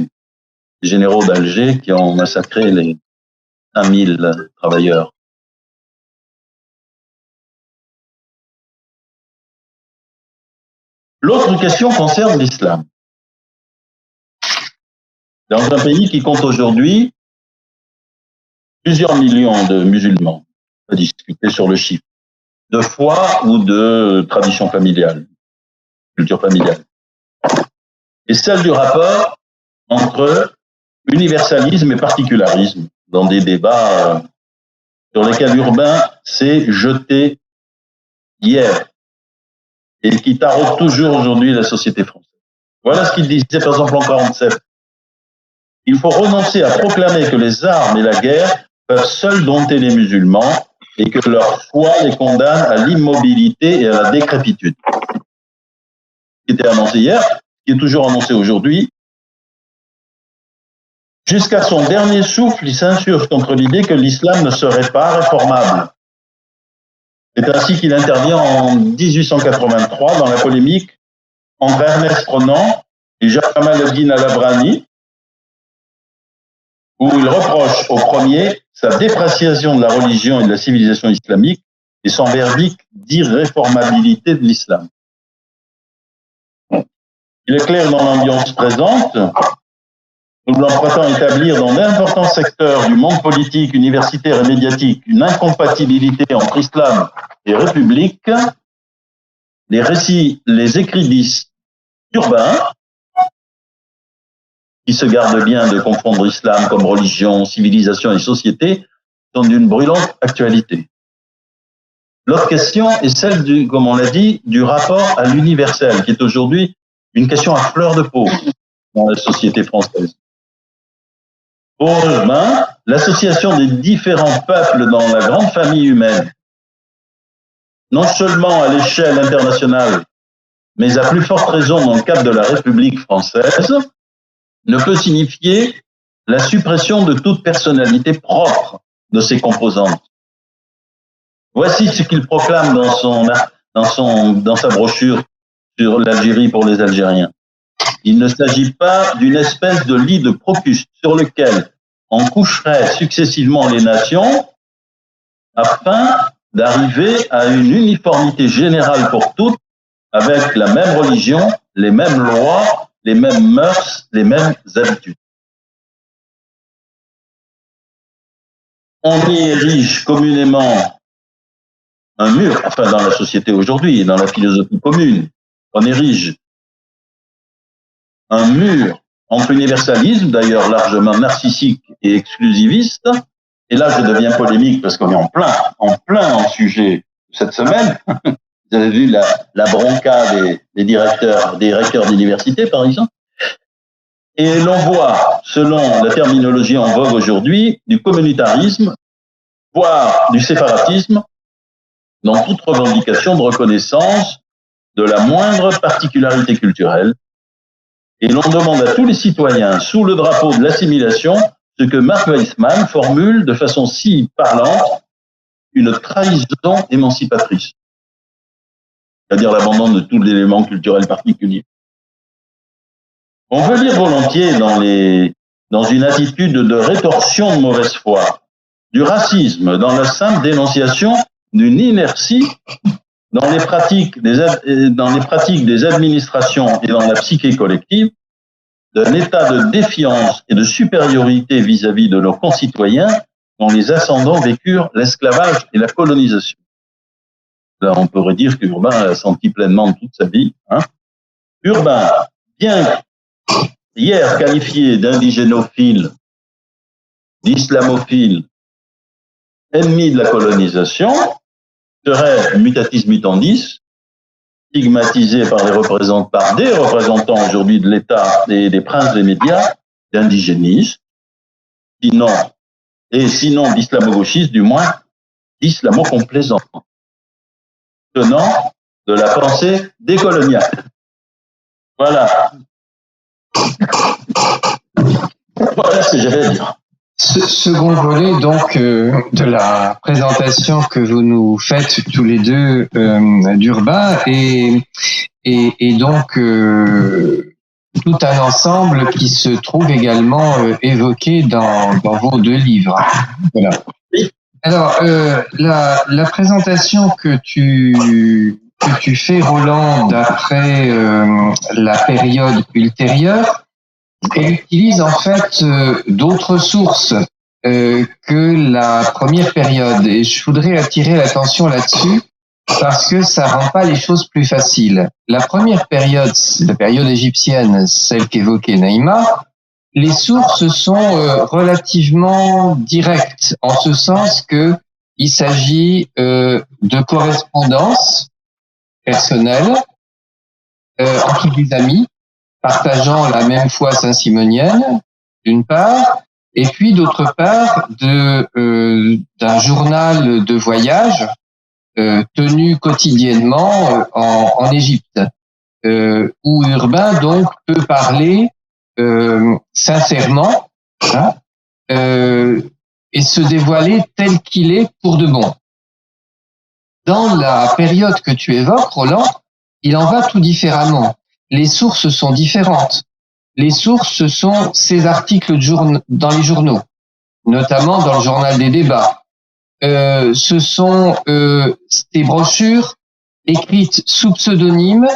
généraux d'Alger qui ont massacré les 5000 travailleurs. L'autre question concerne l'islam. Dans un pays qui compte aujourd'hui plusieurs millions de musulmans, on va discuter sur le chiffre, de foi ou de tradition familiale, culture familiale, et celle du rapport entre universalisme et particularisme, dans des débats sur lesquels Urbain s'est jeté hier et qui taraude toujours aujourd'hui la société française. Voilà ce qu'il disait par exemple en 1947. Il faut renoncer à proclamer que les armes et la guerre peuvent seuls dompter les musulmans et que leur foi les condamne à l'immobilité et à la décrépitude. Ce qui était annoncé hier, qui est toujours annoncé aujourd'hui. Jusqu'à son dernier souffle, il s'insurge contre l'idée que l'islam ne serait pas réformable. C'est ainsi qu'il intervient en 1883 dans la polémique entre Ernest Renan et Jamal el-Din al-Abrani, où il reproche au premier sa dépréciation de la religion et de la civilisation islamique et son verdict d'irréformabilité de l'islam. Il est clair dans l'ambiance présente, nous prétend établir dans d'importants secteurs du monde politique, universitaire et médiatique une incompatibilité entre islam et république. Les écrits d'Urbain, qui se gardent bien de confondre islam comme religion, civilisation et société, sont d'une brûlante actualité. L'autre question est celle, comme on l'a dit, du rapport à l'universel, qui est aujourd'hui une question à fleur de peau dans la société française. Pour Urbain, l'association des différents peuples dans la grande famille humaine, non seulement à l'échelle internationale, mais à plus forte raison dans le cadre de la République française, ne peut signifier la suppression de toute personnalité propre de ses composantes. Voici ce qu'il proclame dans sa brochure sur l'Algérie pour les Algériens. Il ne s'agit pas d'une espèce de lit de Procuste sur lequel on coucherait successivement les nations afin d'arriver à une uniformité générale pour toutes avec la même religion, les mêmes lois, les mêmes mœurs, les mêmes habitudes. On y érige communément un mur, enfin dans la société aujourd'hui, dans la philosophie commune, on érige un mur entre universalisme, d'ailleurs largement narcissique et exclusiviste, et là je deviens polémique parce qu'on est en plein sujet cette semaine. Vous avez vu la bronca des directeurs d'université, par exemple. Et l'on voit, selon la terminologie en vogue aujourd'hui, du communautarisme, voire du séparatisme, dans toute revendication de reconnaissance de la moindre particularité culturelle. Et l'on demande à tous les citoyens, sous le drapeau de l'assimilation, ce que Mark Weissmann formule de façon si parlante, une trahison émancipatrice. C'est-à-dire l'abandon de tout l'élément culturel particulier. On veut lire volontiers dans une attitude de rétorsion de mauvaise foi, du racisme, dans la simple dénonciation d'une inertie dans les pratiques des administrations et dans la psyché collective, d'un état de défiance et de supériorité vis-à-vis de leurs concitoyens dont les ascendants vécurent l'esclavage et la colonisation. Là, on pourrait dire qu'Urbain a senti pleinement toute sa vie. Urbain, bien hier qualifié d'indigénophile, d'islamophile, ennemi de la colonisation, serait mutatis mutandis, stigmatisé par des représentants aujourd'hui de l'État et des princes des médias, d'indigénistes, sinon d'islamo-gauchistes, du moins d'islamo-complaisants, tenant de la pensée décoloniale. Voilà. Voilà ce que j'avais à dire.
Ce second volet donc de la présentation que vous nous faites tous les deux d'Urbain et donc tout un ensemble qui se trouve également évoqué dans vos deux livres. Voilà. Alors la présentation que tu fais, Roland, d'après la période ultérieure, elle utilise en fait d'autres sources que la première période. Et je voudrais attirer l'attention là-dessus parce que ça rend pas les choses plus faciles. La première période, la période égyptienne, celle qu'évoquait Naïma, les sources sont relativement directes, en ce sens que il s'agit de correspondances personnelles entre des amis, partageant la même foi saint-simonienne, d'une part, et puis d'autre part d'un journal de voyage tenu quotidiennement en Égypte, où Urbain donc peut parler sincèrement et se dévoiler tel qu'il est pour de bon. Dans la période que tu évoques, Roland, il en va tout différemment. Les sources sont différentes. Les sources sont ces articles dans les journaux, notamment dans le journal des débats. Ce sont des brochures écrites sous pseudonyme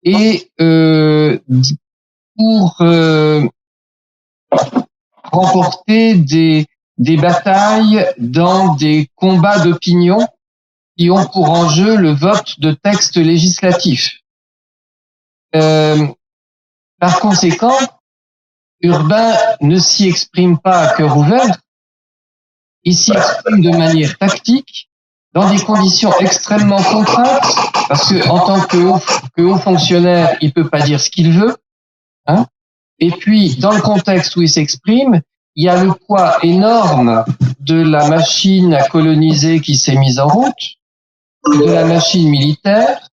et pour remporter des batailles dans des combats d'opinion qui ont pour enjeu le vote de textes législatifs. Par conséquent, Urbain ne s'y exprime pas à cœur ouvert, il s'y exprime de manière tactique, dans des conditions extrêmement contraintes, parce que en tant que haut fonctionnaire, il peut pas dire ce qu'il veut, Et puis, dans le contexte où il s'exprime, il y a le poids énorme de la machine à coloniser qui s'est mise en route, de la machine militaire,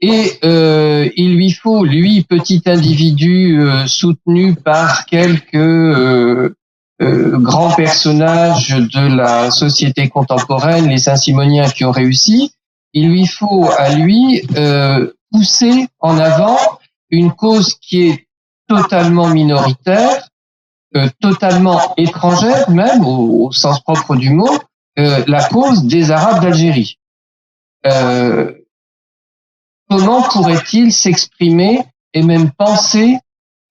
et il lui faut, lui, petit individu soutenu par quelques grands personnages de la société contemporaine, les Saint-Simoniens qui ont réussi, il lui faut à lui pousser en avant une cause qui est totalement minoritaire, totalement étrangère même, au sens propre du mot, la cause des Arabes d'Algérie. comment pourrait-il s'exprimer et même penser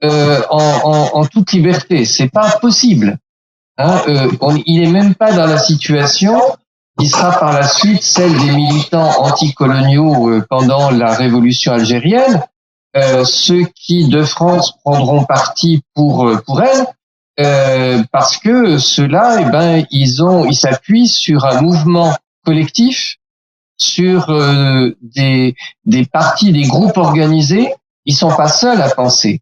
en toute liberté? C'est pas possible. Hein, il n'est même pas dans la situation qui sera par la suite celle des militants anticoloniaux pendant la révolution algérienne, ceux qui de France prendront parti pour elle, parce que ceux-là, ils s'appuient sur un mouvement collectif, sur des partis, des groupes organisés. Ils sont pas seuls à penser.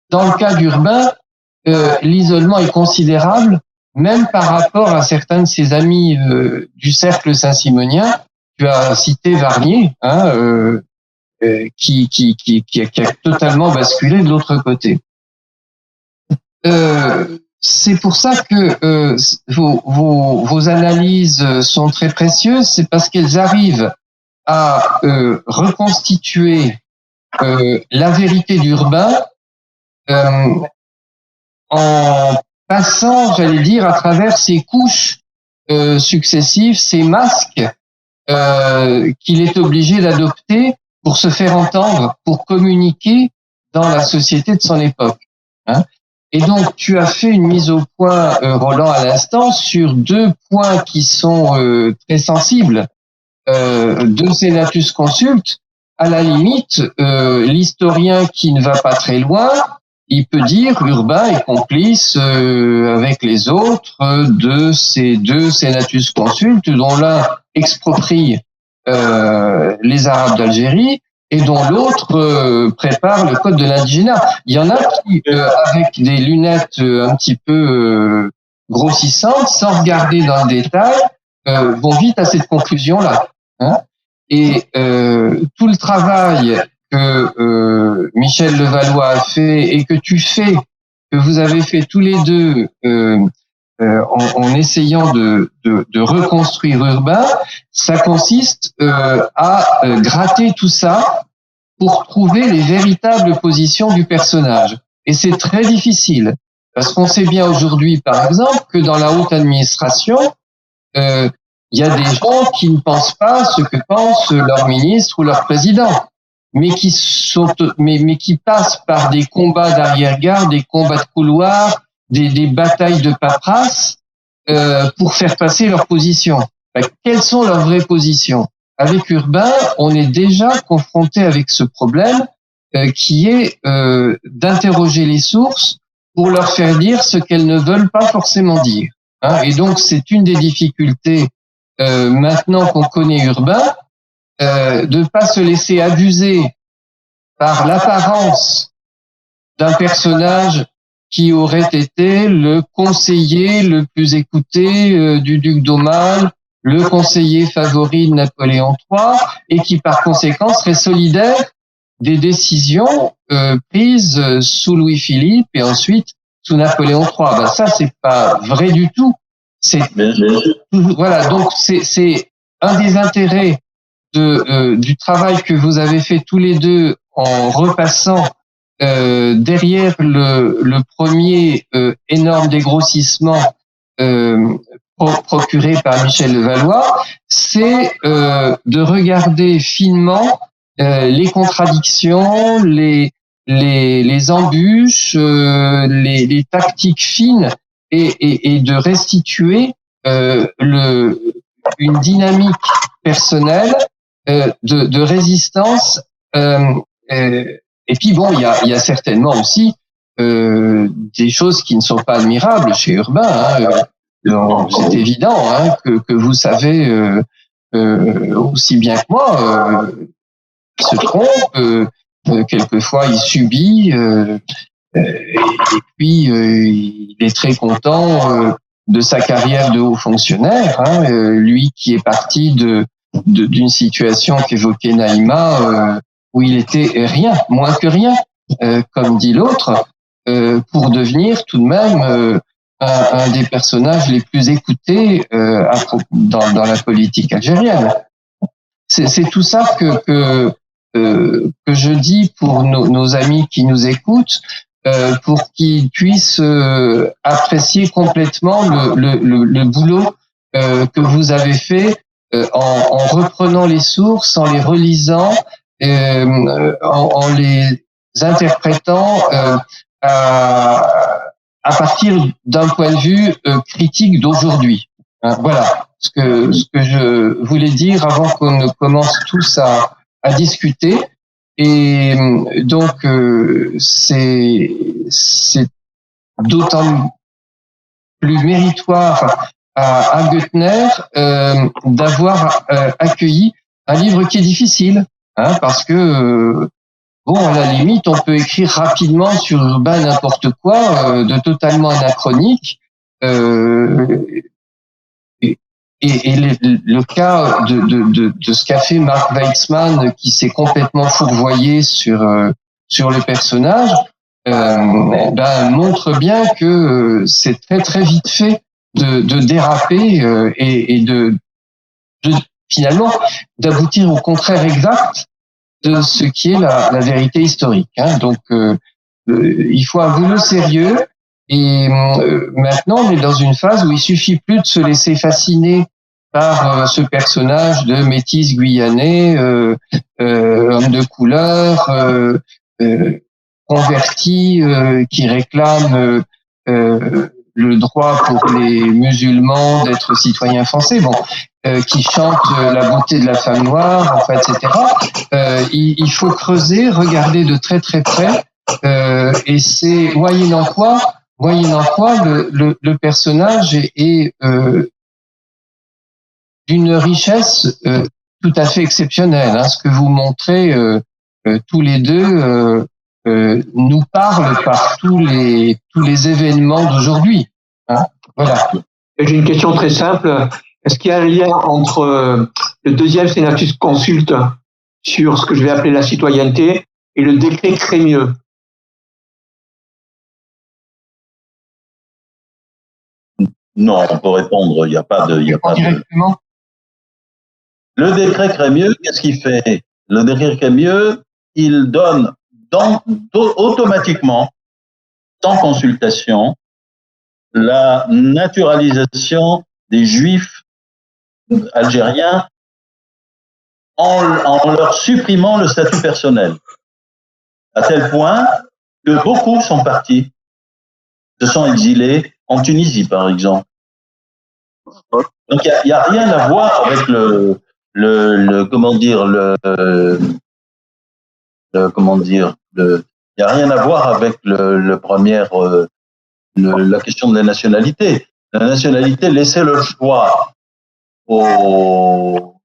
Dans le cas d'Urbain, l'isolement est considérable, même par rapport à certains de ses amis du cercle saint-simonien. Tu as cité Varnier, hein, qui a totalement basculé de l'autre côté. C'est pour ça que vos analyses sont très précieuses, c'est parce qu'elles arrivent à reconstituer la vérité d'Urbain en passant, j'allais dire, à travers ces couches successives, ces masques qu'il est obligé d'adopter pour se faire entendre, pour communiquer dans la société de son époque. Hein. Et donc, tu as fait une mise au point, Roland, à l'instant, sur deux points qui sont très sensibles de Senatus Consult. À la limite, l'historien qui ne va pas très loin, il peut dire Urbain est complice avec les autres de ces deux Senatus Consult, dont l'un exproprie les Arabes d'Algérie et dont l'autre prépare le code de l'indigénat. Il y en a qui, avec des lunettes un petit peu grossissantes, sans regarder dans le détail, vont vite à cette conclusion-là. Hein. Et tout le travail que Michel Levallois a fait et que tu fais, que vous avez fait tous les deux en essayant de reconstruire Urbain, ça consiste à gratter tout ça pour trouver les véritables positions du personnage. Et c'est très difficile, parce qu'on sait bien aujourd'hui, par exemple, que dans la haute administration, il y a des gens qui ne pensent pas ce que pense leur ministre ou leur président, mais qui passent par des combats d'arrière-garde, des combats de couloir, des batailles de paperasse pour faire passer leurs positions. Quelles sont leurs vraies positions? Avec Urbain, on est déjà confronté avec ce problème qui est d'interroger les sources pour leur faire dire ce qu'elles ne veulent pas forcément dire. Hein. Et donc, c'est une des difficultés maintenant qu'on connaît Urbain, de ne pas se laisser abuser par l'apparence d'un personnage qui aurait été le conseiller le plus écouté du duc d'Aumale, le conseiller favori de Napoléon III, et qui par conséquent serait solidaire des décisions prises sous Louis-Philippe et ensuite sous Napoléon III. Ben ça, c'est pas vrai du tout. Voilà, donc c'est un des intérêts du travail que vous avez fait tous les deux en repassant derrière le premier énorme dégrossissement procuré par Michel Levallois, c'est de regarder finement les contradictions, les embûches, les tactiques fines et de restituer une dynamique personnelle de résistance. Et puis bon, il y a certainement aussi des choses qui ne sont pas admirables chez Urbain. Hein. C'est évident hein, que vous savez aussi bien que moi. Il se trompe, quelquefois il subit, et puis il est très content de sa carrière de haut fonctionnaire. Hein, lui qui est parti d'une situation qu'évoquait Naïma, où il était rien, moins que rien, comme dit l'autre, pour devenir tout de même un des personnages les plus écoutés dans la politique algérienne. C'est tout ça que je dis pour nos amis qui nous écoutent, pour qu'ils puissent apprécier complètement le boulot que vous avez fait en reprenant les sources, en les relisant, en les interprétant à partir d'un point de vue critique d'aujourd'hui. Voilà ce que je voulais dire avant qu'on ne commence tous à discuter. Et donc c'est d'autant plus méritoire à Goettner d'avoir accueilli un livre qui est difficile, parce que bon, à la limite, on peut écrire rapidement sur n'importe quoi, de totalement anachronique. Et le cas de ce qu'a fait Mark Weitzman, qui s'est complètement fourvoyé sur le personnage, montre bien que c'est très très vite fait de déraper et de finalement d'aboutir au contraire exact de ce qui est la vérité historique. Donc il faut un boulot sérieux. Et maintenant, on est dans une phase où il suffit plus de se laisser fasciner par ce personnage de métis guyanais, homme de couleur, converti, qui réclame le droit pour les musulmans d'être citoyens français, qui chante la beauté de la femme noire, enfin, etc. Il faut creuser, regarder de très très près, et c'est moyennant quoi le personnage est d'une richesse tout à fait exceptionnelle. Ce que vous montrez tous les deux nous parle par tous les événements d'aujourd'hui. Voilà.
J'ai une question très simple. Est-ce qu'il y a un lien entre le deuxième Senatus Consulte sur ce que je vais appeler la citoyenneté et le décret Crémieux?
Non, on peut répondre. Il n'y a pas de.
Directement.
Le décret Crémieux, qu'est-ce qu'il fait? Le décret Crémieux, il donne automatiquement, sans consultation, la naturalisation des Juifs algériens en leur supprimant le statut personnel. À tel point que beaucoup sont partis, se sont exilés en Tunisie, par exemple. Donc, il n'y a rien à voir avec il n'y a rien à voir avec la question de la nationalité. La nationalité laissait le choix aux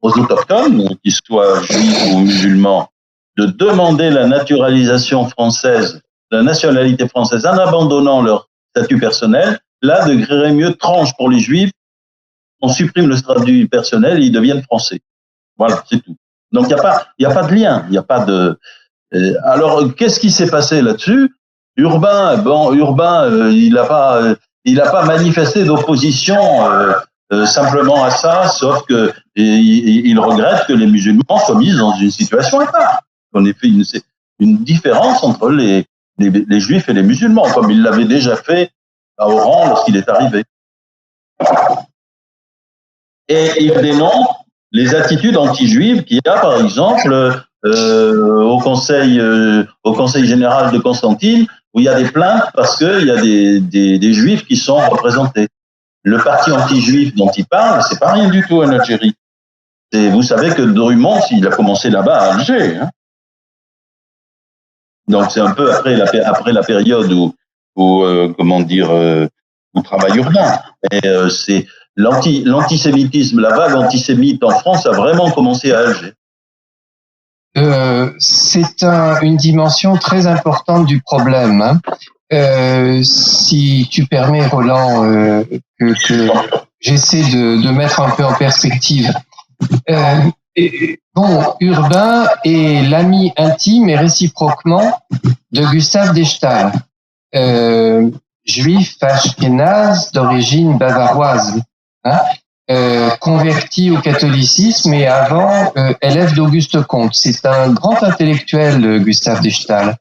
autochtones, qu'ils soient juifs ou musulmans, de demander la naturalisation française, la nationalité française, en abandonnant leur statut personnel. Là, de Crémieux tranche pour les juifs, on supprime le statut personnel et ils deviennent français. Voilà, c'est tout. Donc, il n'y a pas de lien, il n'y a pas de... alors, qu'est-ce qui s'est passé là-dessus? Urbain, il n'a pas manifesté d'opposition simplement à ça, sauf que il regrette que les musulmans soient mis dans une situation à part. On ait fait une différence entre les juifs et les musulmans, comme il l'avait déjà fait à Oran lorsqu'il est arrivé. Et il dénonce les attitudes anti-juives qu'il y a, par exemple, au conseil général de Constantine, où il y a des plaintes parce qu'il y a des juifs qui sont représentés. Le parti anti-juif dont il parle, c'est pas rien du tout en Algérie. Vous savez que Drummond, il a commencé là-bas à Alger. Donc c'est un peu après la période où travail urbain. Et c'est l'antisémitisme, la vague antisémite en France a vraiment commencé à Alger.
C'est une dimension très importante du problème. Si tu permets, Roland, que j'essaie de mettre un peu en perspective. Urbain est l'ami intime et réciproquement de Gustave d'Estaing, juif ashkénaze d'origine bavaroise, converti au catholicisme et avant élève d'Auguste Comte. C'est un grand intellectuel, Gustave d'Estaing,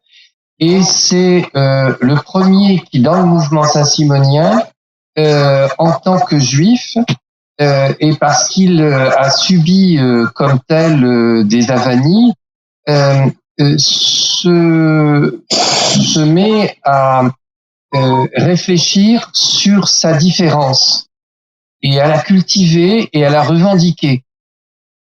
et c'est le premier qui, dans le mouvement saint-simonien, en tant que juif, et parce qu'il a subi comme tel des avanies, se met à réfléchir sur sa différence et à la cultiver et à la revendiquer.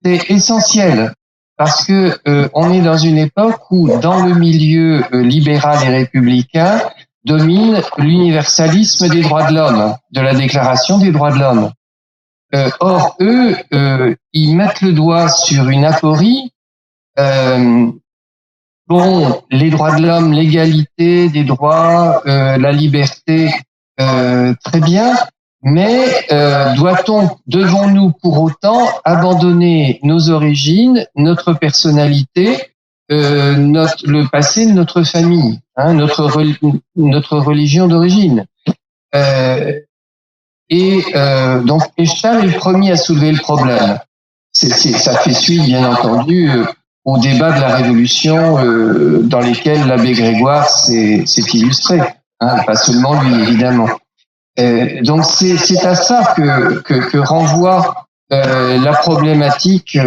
C'est essentiel parce que on est dans une époque où, dans le milieu libéral et républicain, domine l'universalisme des droits de l'homme, de la Déclaration des droits de l'homme. Or, eux, ils mettent le doigt sur une aporie. Bon, les droits de l'homme, l'égalité des droits, la liberté, très bien. Mais devons-nous pour autant abandonner nos origines, notre personnalité, le passé de notre famille, hein, notre religion d'origine. Donc Echtal est le premier à soulever le problème. Ça fait suite, bien entendu, au débat de la Révolution dans lesquels l'abbé Grégoire s'est illustré, hein, pas seulement lui, évidemment. Donc c'est à ça que renvoie la problématique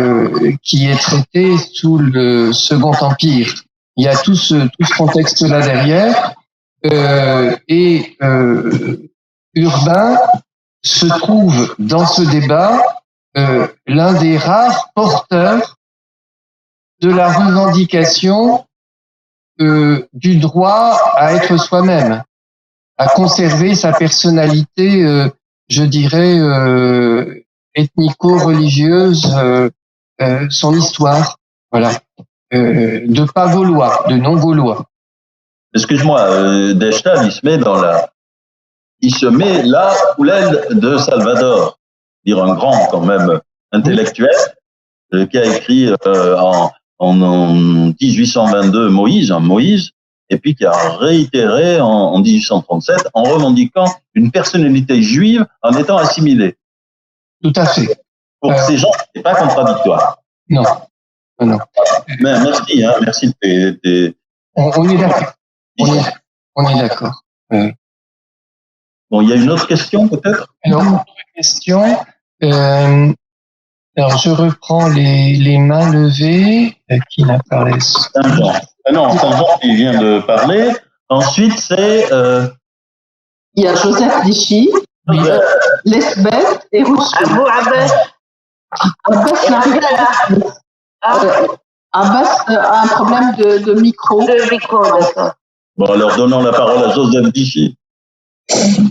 qui est traitée sous le Second Empire. Il y a tout ce contexte-là derrière, et Urbain se trouve dans ce débat l'un des rares porteurs de la revendication du droit à être soi-même, à conserver sa personnalité, je dirais, ethnico-religieuse, son histoire, voilà, de pas gaulois, de non gaulois.
Excuse-moi, Dechtal, il se met là sous l'aile de Salvador, dire un grand quand même intellectuel, qui a écrit en 1822 Moïse, et puis qui a réitéré en 1837 en revendiquant une personnalité juive en étant assimilée.
Tout à fait.
Pour ces gens, c'est pas contradictoire.
Non. Non.
Mais merci, hein, merci de tes...
On est d'accord. On est d'accord.
Bon, il y a une autre question peut-être?
Alors, autre question. Alors, je reprends les mains levées. Qui n'a parlé?
Saint-Jean, il vient de parler. Ensuite, c'est...
Il y a Joseph Lichy, Lesbeth et Rousseau. Abbas a un problème de micro.
De micro, d'accord.
Bon, alors donnons la parole à Joseph Lichy.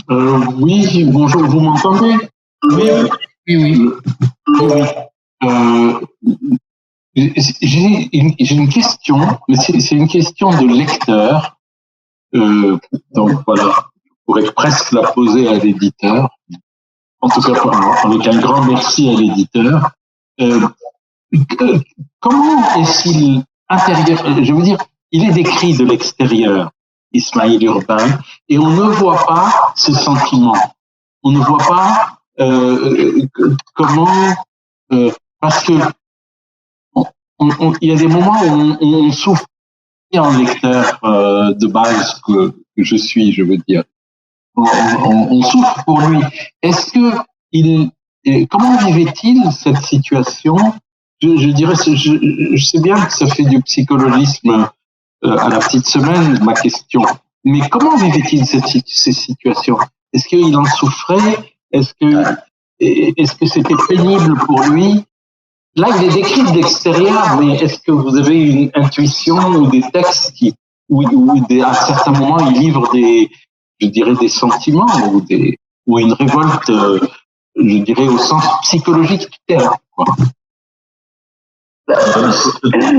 Oui, bonjour, vous m'entendez?
Oui.
J'ai une question, mais c'est une question de lecteur. Donc voilà, je pourrais presque la poser à l'éditeur. En tout cas, avec un grand merci à l'éditeur. Comment est-ce qu'il je veux dire, il est décrit de l'extérieur, Ismaël Urbain, et on ne voit pas ses sentiments. On ne voit pas comment, parce que il y a des moments où on souffre en lecteur de base que je suis, je veux dire. On souffre pour lui. Est-ce que comment vivait-il cette situation? Je dirais, je sais bien que ça fait du psychologisme à la petite semaine, ma question. Mais comment vivait-il ces situations? Est-ce qu'il en souffrait? Est-ce que c'était pénible pour lui? Là, il est décrit de l'extérieur, mais est-ce que vous avez une intuition ou des textes où à certains moments, il livre des sentiments ou une révolte, je dirais, au sens psychologique du terme, quoi.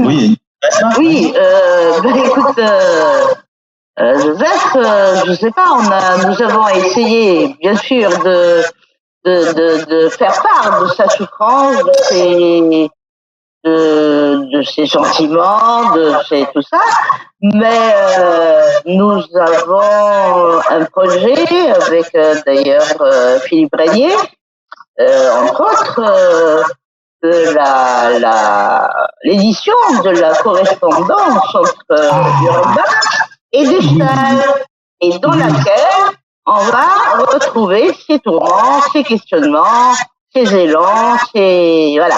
Oui.
Écoute, Joseph, je sais pas, nous avons essayé, bien sûr, de faire part de sa souffrance, de ses sentiments, tout ça, mais nous avons un projet avec d'ailleurs Philippe Régnier, entre autres, l'édition de la correspondance entre Urbain et Dechtal, et dans laquelle on va retrouver ses tourments, ses questionnements, ses élans, voilà.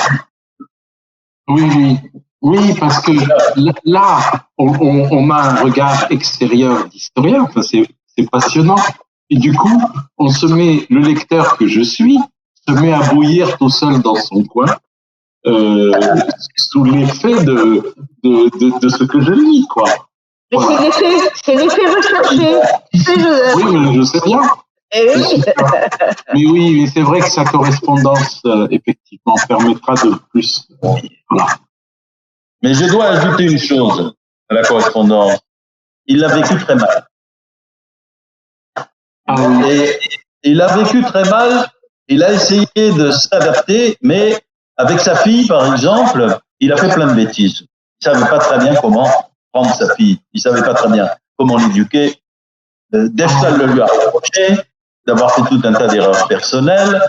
Oui, parce que là, on a un regard extérieur d'historien. Enfin, c'est passionnant. Et du coup, le lecteur que je suis, se met à bouillir tout seul dans son coin, sous l'effet de ce que je lis, quoi.
Mais voilà. C'est l'effet recherché.
Oui, mais je sais bien. Mais oui, mais c'est vrai que sa correspondance, effectivement, permettra de plus. Voilà.
Mais je dois ajouter une chose à la correspondance. Il l'a vécu très mal. Et il a vécu très mal. Il a essayé de s'adapter, mais avec sa fille, par exemple, il a fait plein de bêtises. Il savait pas très bien comment prendre sa fille. Il savait pas très bien comment l'éduquer. Defstal le lui a reproché d'avoir fait tout un tas d'erreurs personnelles,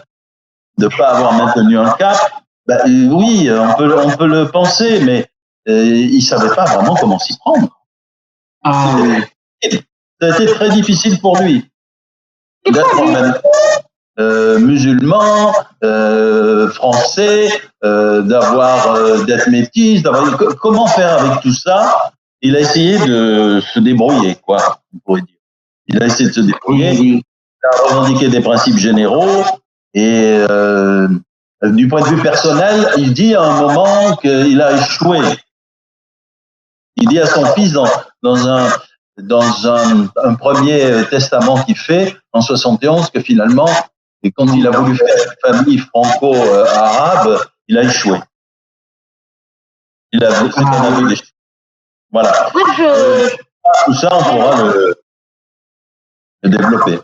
de pas avoir maintenu un cap. Ben, oui, on peut le penser, mais il savait pas vraiment comment s'y prendre. Ça a été très difficile pour lui d'être en même musulman, français, d'être métis, comment faire avec tout ça. Il a essayé de se débrouiller, quoi, on pourrait dire. Il a essayé de se débrouiller, il a revendiqué des principes généraux, et du point de vue personnel, il dit à un moment qu'il a échoué. Il dit à son fils dans un premier testament qu'il fait en 71 que finalement, et quand il a voulu faire une famille franco-arabe, il a échoué. Il a fait un aveu d'échec. Voilà. Tout ça, on pourra le développer.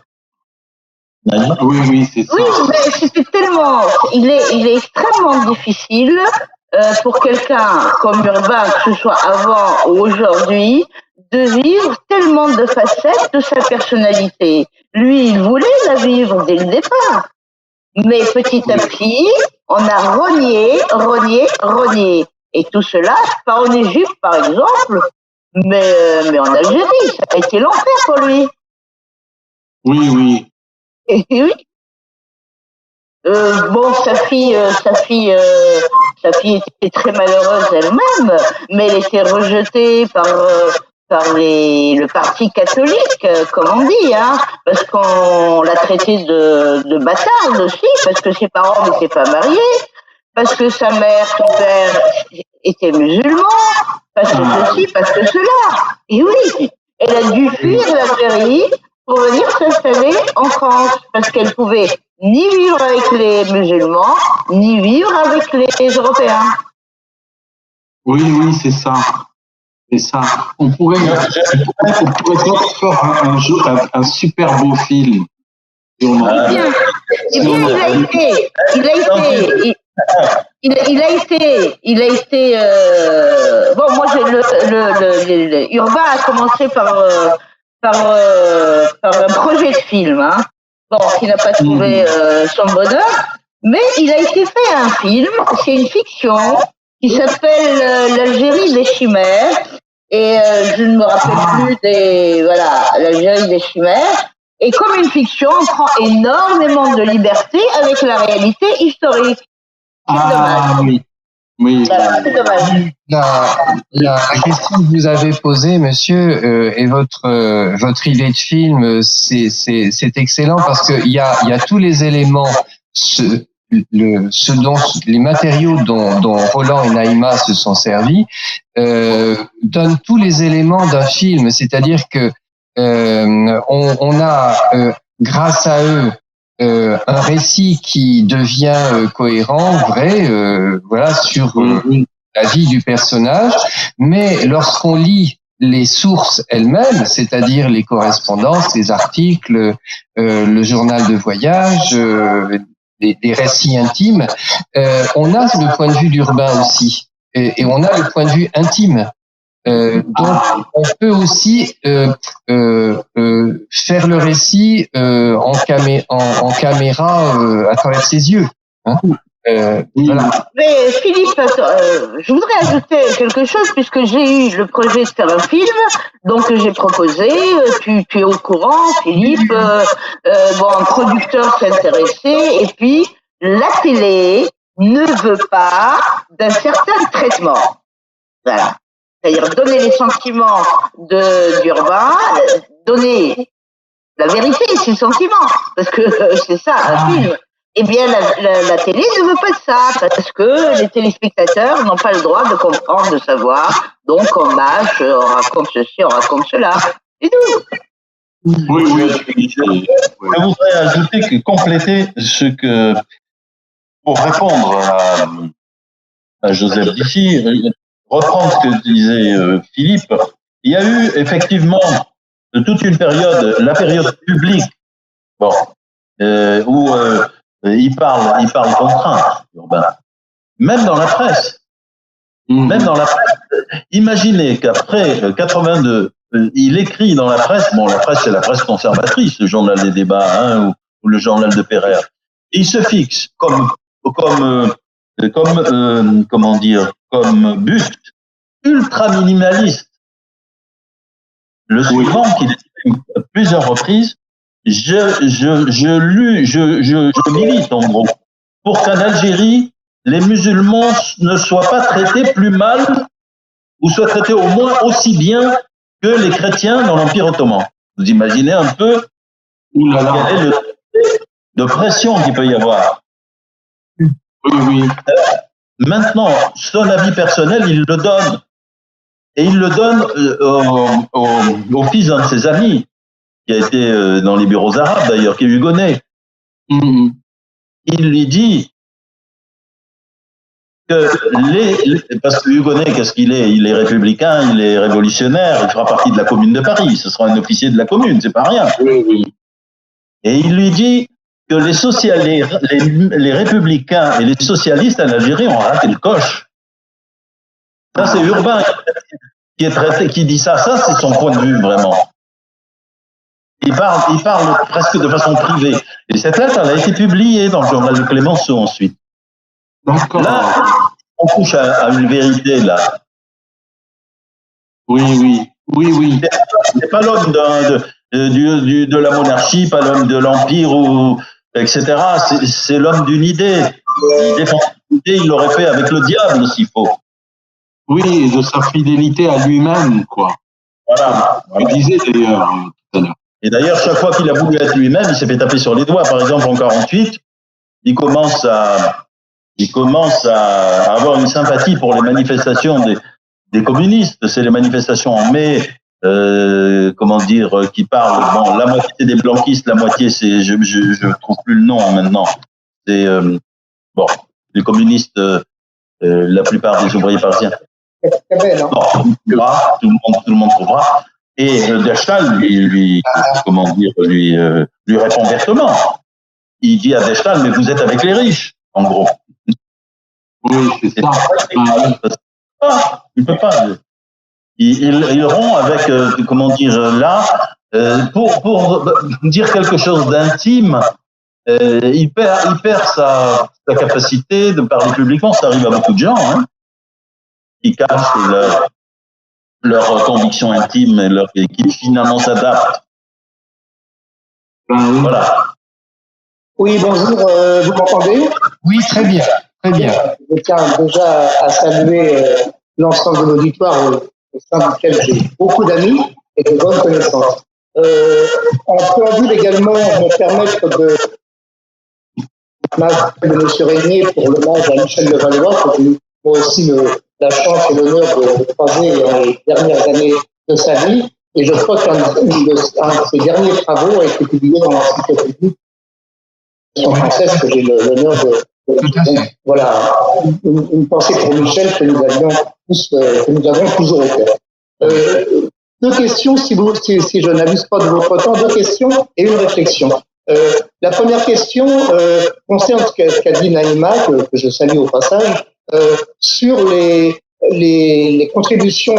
Oui, c'est ça.
Oui, mais c'était tellement. Il est extrêmement difficile pour quelqu'un comme Urbain, que ce soit avant ou aujourd'hui, de vivre tellement de facettes de sa personnalité. Lui, il voulait la vivre dès le départ. Mais petit à petit, on a renié. Et tout cela, pas en Égypte, par exemple, mais en Algérie. Ça a été l'enfer pour lui.
Oui.
Et oui. Bon, sa fille était très malheureuse elle-même, mais elle était rejetée par le parti catholique, comme on dit, hein, parce qu'on l'a traitée de bâtarde aussi, parce que ses parents n'étaient pas mariés, parce que sa mère, son père était musulman, parce que ceci, parce que cela. Et oui, elle a dû fuir l'Algérie pour venir s'installer en France, parce qu'elle pouvait ni vivre avec les musulmans, ni vivre avec les Européens.
Oui, c'est ça. C'est ça. On pourrait faire un super beau film.
Eh bien, il a été. Bon, moi, Urbain a commencé par un projet de film, hein. Bon, qui n'a pas trouvé son bonheur, mais il a été fait un film. C'est une fiction qui s'appelle L'Algérie des chimères, et je ne me rappelle plus l'Algérie des chimères. Et comme une fiction, on prend énormément de liberté avec la réalité historique. C'est dommage.
Oui.
Voilà, c'est dommage.
La question que vous avez posée, monsieur, et votre idée de film, c'est excellent parce qu'il y a tous les éléments, les matériaux dont Roland et Naïma se sont servis, donnent tous les éléments d'un film. C'est-à-dire que on a, grâce à eux, un récit qui devient cohérent, vrai, sur la vie du personnage. Mais lorsqu'on lit les sources elles-mêmes, c'est-à-dire les correspondances, les articles, le journal de voyage, des récits intimes, on a le point de vue d'Urbain aussi, et on a le point de vue intime. Donc, on peut aussi faire le récit en caméra à travers ses yeux. Hein. Voilà.
Mais Philippe, je voudrais ajouter quelque chose puisque j'ai eu le projet de faire un film, donc j'ai proposé. Tu es au courant, Philippe. Un producteur s'est intéressé et puis la télé ne veut pas d'un certain traitement. Voilà. C'est-à-dire donner les sentiments d'Urbain, donner la vérité et ses sentiments, parce que c'est ça, un film. Eh bien, la télé ne veut pas de ça, parce que les téléspectateurs n'ont pas le droit de comprendre, de savoir. Donc, on mâche, on raconte ceci, on raconte cela. Et tout.
Oui.
Je voudrais ajouter compléter ce que, pour répondre à Joseph d'ici, reprendre ce que disait Philippe, il y a eu effectivement toute une période, la période publique, bon, où il parle contraint, Urbain. Même dans la presse. Même dans la presse. Imaginez qu'après 82, il écrit dans la presse, bon, la presse, c'est la presse conservatrice, le journal des débats, hein, ou le journal de Pereire. Et il se fixe comme but ultra minimaliste. Le suivant, qu'il exprime à plusieurs reprises, je milite en gros pour qu'en Algérie, les musulmans ne soient pas traités plus mal ou soient traités au moins aussi bien que les chrétiens dans l'Empire ottoman. Vous imaginez un peu quel est le degré de pression qu'il peut y avoir.
Oui.
Maintenant, son avis personnel, il le donne. Et il le donne au fils d'un de ses amis, qui a été dans les bureaux arabes d'ailleurs, qui est Hugonnet. Il lui dit que parce que Hugonnet, qu'est-ce qu'il est? Il est républicain, il est révolutionnaire, il fera partie de la Commune de Paris, ce sera un officier de la Commune, c'est pas rien.
Oui.
Et il lui dit que les républicains et les socialistes en Algérie ont raté le coche. Ça, c'est Urbain qui dit ça. Ça, c'est son point de vue, vraiment. Il parle presque de façon privée. Et cette lettre, elle a été publiée dans le journal de Clémenceau ensuite.
D'accord.
Là, on touche à une vérité, là.
Oui.
C'est pas l'homme de la monarchie, pas l'homme de l'Empire, etc. C'est l'homme d'une idée. Il défend une idée, il l'aurait fait avec le diable s'il faut.
Oui, de sa fidélité à lui-même, quoi.
Voilà.
Il disait d'ailleurs tout à l'heure.
Et d'ailleurs, chaque fois qu'il a voulu être lui-même, il s'est fait taper sur les doigts. Par exemple, en 48, il commence à avoir une sympathie pour les manifestations des communistes. C'est les manifestations en mai, qui parlent. Bon, la moitié des blanquistes, la moitié, c'est, je trouve plus le nom maintenant. C'est les communistes, la plupart des ouvriers parisiens. Tout le monde trouvera. Et Dechtal, lui répond vertement. Il dit à Dechtal, mais vous êtes avec les riches, en gros.
Oui, c'est ça.
Il peut pas. Il rompt avec, pour dire quelque chose d'intime, il perd sa capacité de parler publiquement. Ça arrive à beaucoup de gens, hein, qui cachent leur conviction intime et qui finalement s'adaptent. Voilà.
Oui, bonjour, vous m'entendez?
Oui, très bien.
Je tiens déjà à saluer l'ensemble de l'auditoire au sein duquel j'ai beaucoup d'amis et de bonnes connaissances. En préambule également, me permettre de M. Régnier pour l'hommage à Michel Levallois, que j'ai eu moi aussi la chance et l'honneur de croiser dans les dernières années de sa vie. Et je crois qu'un de ses derniers travaux a été publié dans l'encyclopédie française que j'ai l'honneur de. Voilà, une pensée pour Michel que nous avons toujours au cœur. Deux questions, si je n'abuse pas de votre temps, deux questions et une réflexion. La première question concerne ce qu'a dit Naïma, que je salue au passage, sur les contributions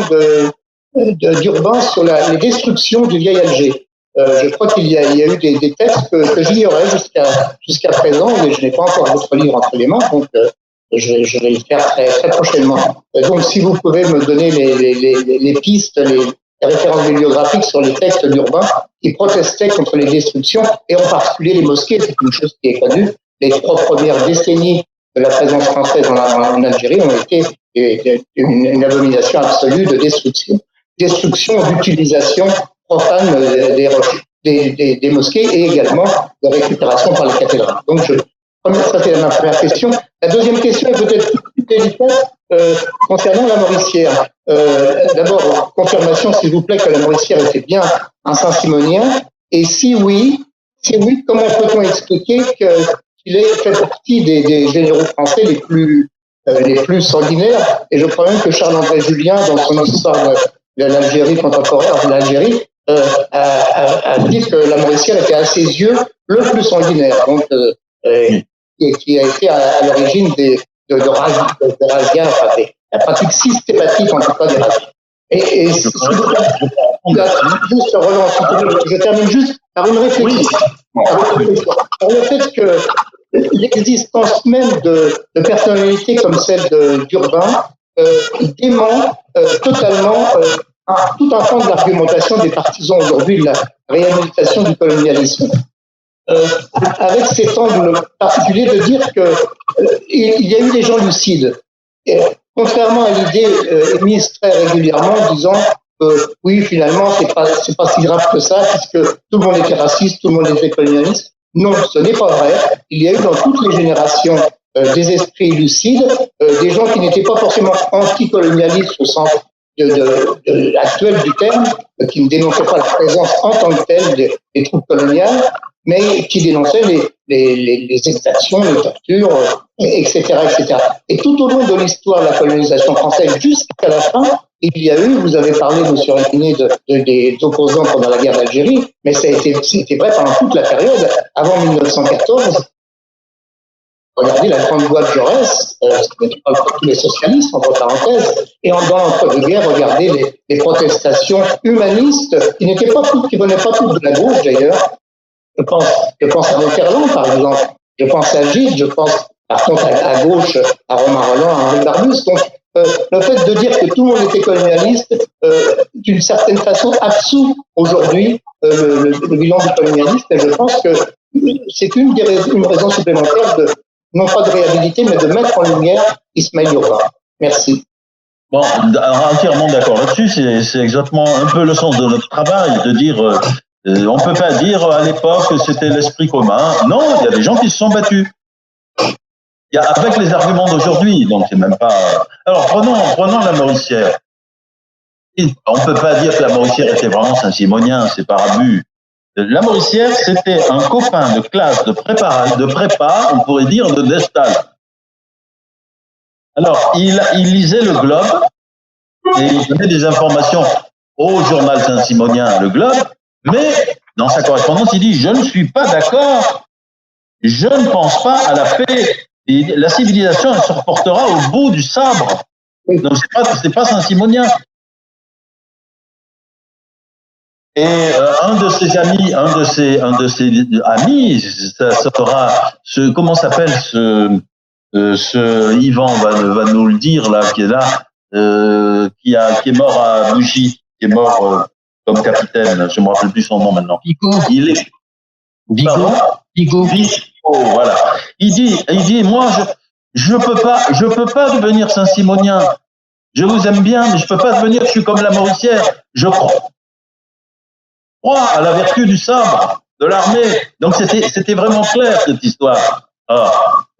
d'Urbain sur les destructions du vieil Alger. Je crois qu'il y a eu des textes que j'ignorais jusqu'à présent, mais je n'ai pas encore votre livre entre les mains, donc je vais le faire très, très prochainement. Donc, si vous pouvez me donner les pistes, les références bibliographiques sur les textes d'Urbain qui protestaient contre les destructions, et en particulier les mosquées, c'est une chose qui est connue, les 3 premières décennies de la présence française en Algérie ont été une abomination absolue de destruction, d'utilisation profane des mosquées et également de récupération par les cathédrales. Donc, ça c'est ma première question. La deuxième question est peut-être plus délicate concernant la Mauricière. D'abord, confirmation s'il vous plaît que la Mauricière était bien un Saint-Simonien. Et si oui, comment peut-on expliquer qu'il ait fait partie des généraux français les plus sanguinaires? Et je crois même que Charles-André Julien, dans son histoire de l'Algérie contemporaine, de l'Algérie, a dit que la Mauricière était à ses yeux le plus sanguinaire, donc qui a été à l'origine des razzias, enfin, la pratique systématique en tout cas des razzias. Et juste relance, je termine juste par une réflexion. Par le fait que l'existence même de personnalités comme celle d'Urbain dément totalement tout un pan de l'argumentation des partisans aujourd'hui de la réhabilitation du colonialisme. Avec cet angle particulier de dire qu'il y a eu des gens lucides. Et, contrairement à l'idée émise très régulièrement en disant oui, finalement, c'est pas si grave que ça, puisque tout le monde était raciste, tout le monde était colonialiste. Non, ce n'est pas vrai. Il y a eu dans toutes les générations des esprits lucides, des gens qui n'étaient pas forcément anticolonialistes au sens actuel du terme, qui ne dénonçaient pas la présence en tant que telle des troupes coloniales, mais qui dénonçaient les exactions, les tortures, etc., etc. Et tout au long de l'histoire de la colonisation française, jusqu'à la fin, il y a eu, vous avez parlé, M. Raquinet, des opposants pendant la guerre d'Algérie, mais c'était vrai pendant toute la période, avant 1914. Regardez la grande loi de Jaurès, ce n'était pas le cas de tous les socialistes, entre parenthèses, et dans l'entre-deux-guerres, regardez les protestations humanistes qui venaient pas toutes de la gauche d'ailleurs. Je pense à Mitterrand, par exemple. Je pense à Gide, je pense, par contre, à gauche, à Romain Rolland, à Henri Barbus. Donc, le fait de dire que tout le monde était colonialiste, d'une certaine façon, absout aujourd'hui le bilan du colonialisme. Et je pense que c'est une raison supplémentaire non pas de réhabiliter, mais de mettre en lumière Ismaël Urbain. Merci.
Bon, entièrement d'accord là-dessus. C'est exactement un peu le sens de notre travail, de dire on ne peut pas dire à l'époque que c'était l'esprit commun. Non, il y a des gens qui se sont battus. Avec les arguments d'aujourd'hui, donc c'est même pas. Alors prenons la Mauricière. On ne peut pas dire que la Mauricière était vraiment Saint-Simonien, c'est par abus. La Mauricière, c'était un copain de classe de prépa, on pourrait dire, de Destal. Alors, il lisait le Globe et il donnait des informations au journal Saint-Simonien, le Globe, mais dans sa correspondance, il dit « Je ne suis pas d'accord, je ne pense pas à la paix. Et la civilisation, elle se reportera au bout du sabre. » Donc, c'est pas Saint-Simonien. Et un de ses amis, ça sera comment s'appelle ce Yvan va nous le dire là, qui est là, qui est mort à Bougie, qui est mort comme capitaine. Je me rappelle plus son nom maintenant. Il est Bigot, voilà. Il dit, moi, je peux pas devenir Saint-Simonien. Je vous aime bien, mais je peux pas devenir, je suis comme la Mauricière. Je crois à la vertu du sabre, de l'armée. Donc c'était vraiment clair cette histoire.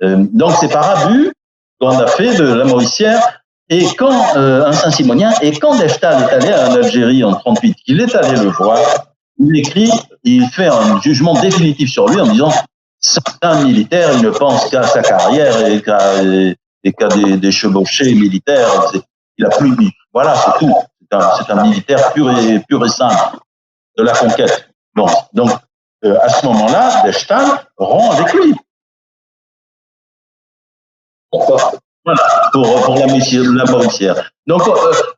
Donc c'est par abus qu'on a fait de la Mauricière. Et quand un Saint-Simonien, et quand Dechtal est allé en Algérie en 38, il est allé le voir, il fait un jugement définitif sur lui en disant c'est un militaire, il ne pense qu'à sa carrière et qu'à des chevauchés militaires. Il a plus, voilà, c'est tout. C'est un militaire pur et simple de la conquête. Bon, donc à ce moment-là, Dechtal rompt avec lui. Voilà, pour la Mauricière. Donc,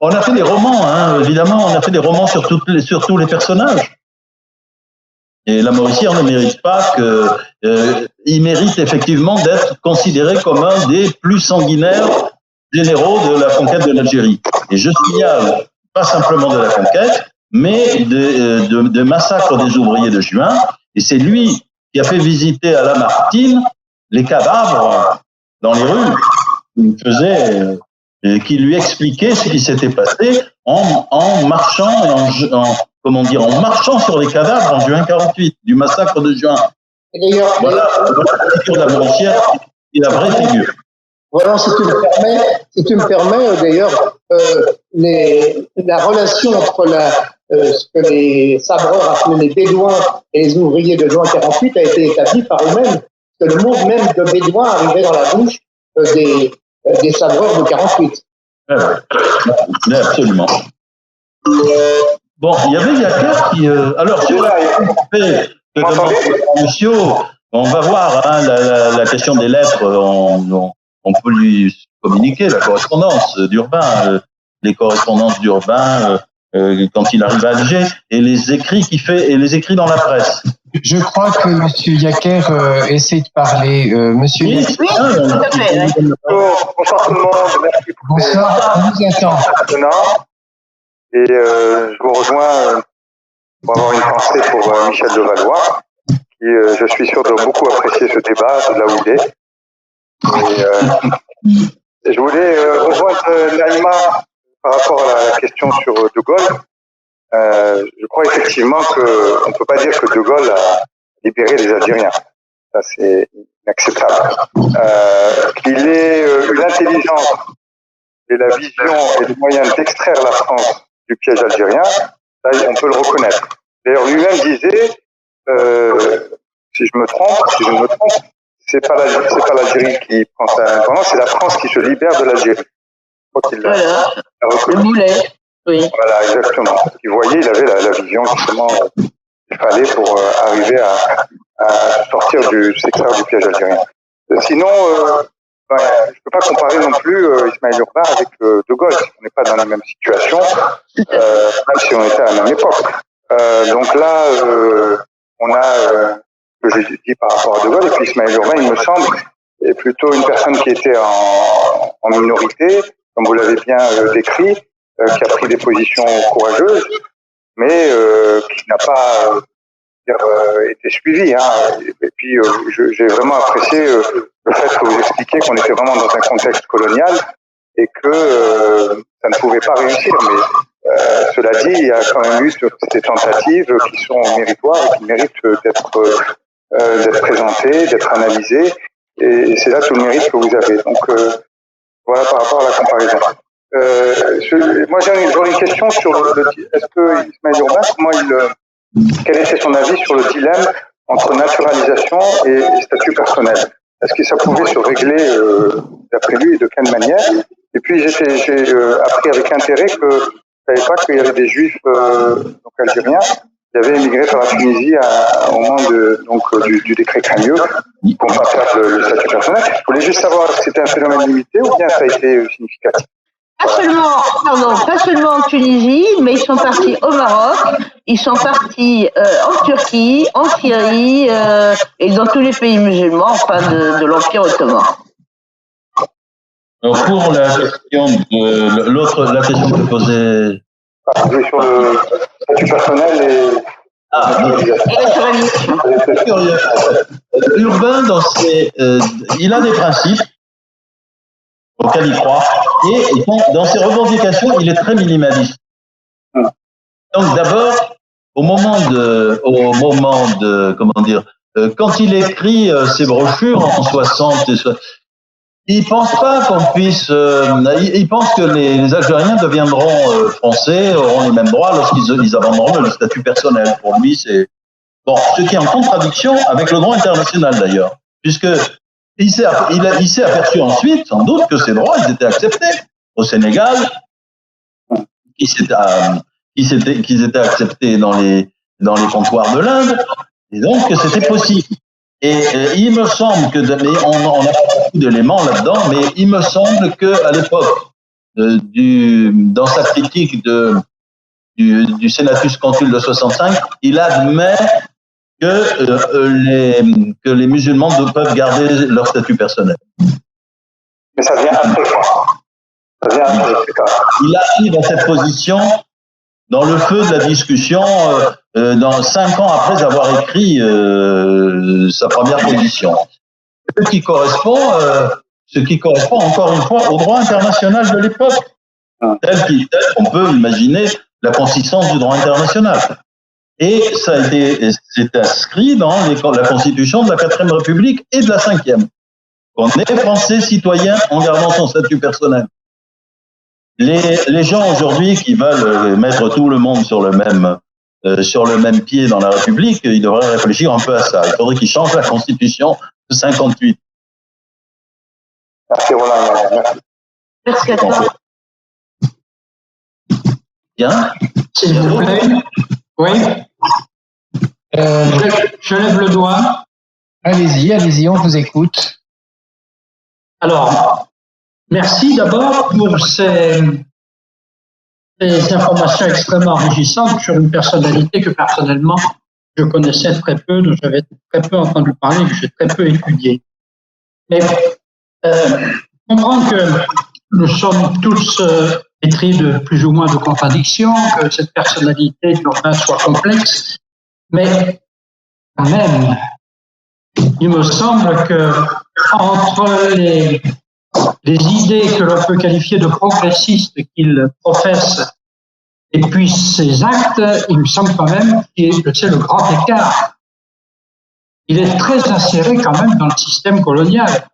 on a fait des romans, hein, évidemment, on a fait des romans sur tous les personnages. Et la Mauricière ne mérite pas il mérite effectivement d'être considéré comme un des plus sanguinaires généraux de la conquête de l'Algérie. Et je signale, pas simplement de la conquête, mais de massacre des ouvriers de juin. Et c'est lui qui a fait visiter à Lamartine les cadavres dans les rues. Qui lui expliquait ce qui s'était passé en marchant en marchant sur les cadavres en juin 48, du massacre de juin.
Et d'ailleurs,
voilà la figure de la Bronchière, qui est la vraie figure.
Voilà, si tu me permets, d'ailleurs, la relation entre ce que les sabreurs appelaient les Bédouins et les ouvriers de juin 48 a été établie par eux-mêmes. Que le mot même de Bédouin arrivait dans la bouche des sabreurs de 48.
Oui, absolument. Bon, il y avait Yacker qui... alors, sur la monsieur, on va voir la question des lettres, on peut lui communiquer la correspondance d'Urbain, les correspondances d'Urbain quand il arrive à Alger, et les écrits qu'il fait, et les écrits dans la presse.
Je crois que M. Yacker essaie de parler. Monsieur
Oui, tout à fait.
Bonsoir tout le monde, merci pour
bonsoir, on vous attend.
Et je vous rejoins pour avoir une pensée pour Michel Devallois, qui, je suis sûr, doit beaucoup apprécier ce débat, de là où il est. Et je voulais rejoindre Naïma par rapport à la question sur De Gaulle. Je crois effectivement qu'on ne peut pas dire que De Gaulle a libéré les Algériens. Ça, c'est inacceptable. Qu'il ait eu l'intelligence et la vision et les moyens d'extraire la France du piège algérien, ça, on peut le reconnaître. D'ailleurs, lui-même disait, si je ne me trompe, c'est pas l'Algérie qui prend sa indépendance, c'est la France qui se libère de l'Algérie.
Voilà, le boulet, oui.
Voilà, exactement. Il voyait, il avait la vision justement qu'il fallait pour arriver à sortir s'extraire du piège algérien. Sinon, je ne peux pas comparer non plus Ismaël Urbain avec De Gaulle. On n'est pas dans la même situation, même si on était à la même époque. Donc là, on a ce que j'ai dit par rapport à De Gaulle, et puis Ismaël Urbain, il me semble, est plutôt une personne qui était en minorité, comme vous l'avez bien décrit, qui a pris des positions courageuses, mais qui n'a pas été suivi. Et puis, j'ai vraiment apprécié le fait que vous expliquiez qu'on était vraiment dans un contexte colonial et que ça ne pouvait pas réussir. Mais cela dit, il y a quand même eu ces tentatives qui sont méritoires et qui méritent d'être présentées, d'être analysées. Et c'est là tout le mérite que vous avez. Donc, voilà par rapport à la comparaison. Moi, j'aurais une question sur est-ce que Ismaël Urbain, quel était son avis sur le dilemme entre naturalisation et statut personnel? Est-ce que ça pouvait se régler d'après lui et de quelle manière? Et puis j'ai appris avec intérêt que je ne savais pas qu'il y avait des juifs algériens qui avaient émigré par la Tunisie au moment du décret Cramieux pour ne pas perdre le statut personnel. Je voulais juste savoir si c'était un phénomène limité ou bien ça a été significatif.
Pas seulement en Tunisie, mais ils sont partis au Maroc, ils sont partis en Turquie, en Syrie et dans tous les pays musulmans, enfin de l'Empire ottoman.
Alors pour la question la question que posait
sur le statut personnel et
Urbain, il a des principes auxquels il croit, et dans ses revendications, il est très minimaliste. Donc d'abord, au moment de, comment dire, quand il écrit ses brochures en 60, il pense pas qu'on puisse, il pense que les Algériens deviendront français, auront les mêmes droits lorsqu'ils abandonneront le statut personnel. Pour lui, c'est bon, ce qui est en contradiction avec le droit international d'ailleurs, puisque il s'est aperçu ensuite, sans doute, que ces droits, ils étaient acceptés au Sénégal, qu'ils étaient acceptés dans les comptoirs de l'Inde, et donc que c'était possible. Et il me semble que, mais on n'a pas beaucoup d'éléments là-dedans, mais il me semble que à l'époque, dans sa critique du Senatus Concile de 65, il admet que les musulmans peuvent garder leur statut personnel.
Mais ça vient après quoi? Ça vient après.
Il arrive à cette position dans le feu de la discussion, dans 5 ans après avoir écrit sa première position. ce qui correspond encore une fois au droit international de l'époque, tel qu'on peut imaginer la consistance du droit international. Et c'est inscrit dans la Constitution de la 4e République et de la 5e. On est français citoyen en gardant son statut personnel. Les gens aujourd'hui qui veulent mettre tout le monde sur le même pied dans la République, ils devraient réfléchir un peu à ça. Il faudrait qu'ils changent la Constitution de 58.
Merci Roland.
Merci à toi.
Bien.
S'il vous plaît. Oui. Je lève le doigt.
Allez-y, on vous écoute.
Alors, merci d'abord pour ces informations extrêmement enrichissantes sur une personnalité que personnellement je connaissais très peu, dont j'avais très peu entendu parler, que j'ai très peu étudié. Mais comprendre que nous sommes tous pétris de plus ou moins de contradictions, que cette personnalité d'Urbain soit complexe, mais quand même, il me semble que entre les idées que l'on peut qualifier de progressistes qu'il professe et puis ses actes, il me semble quand même que c'est le grand écart. Il est très inséré quand même dans le système colonial.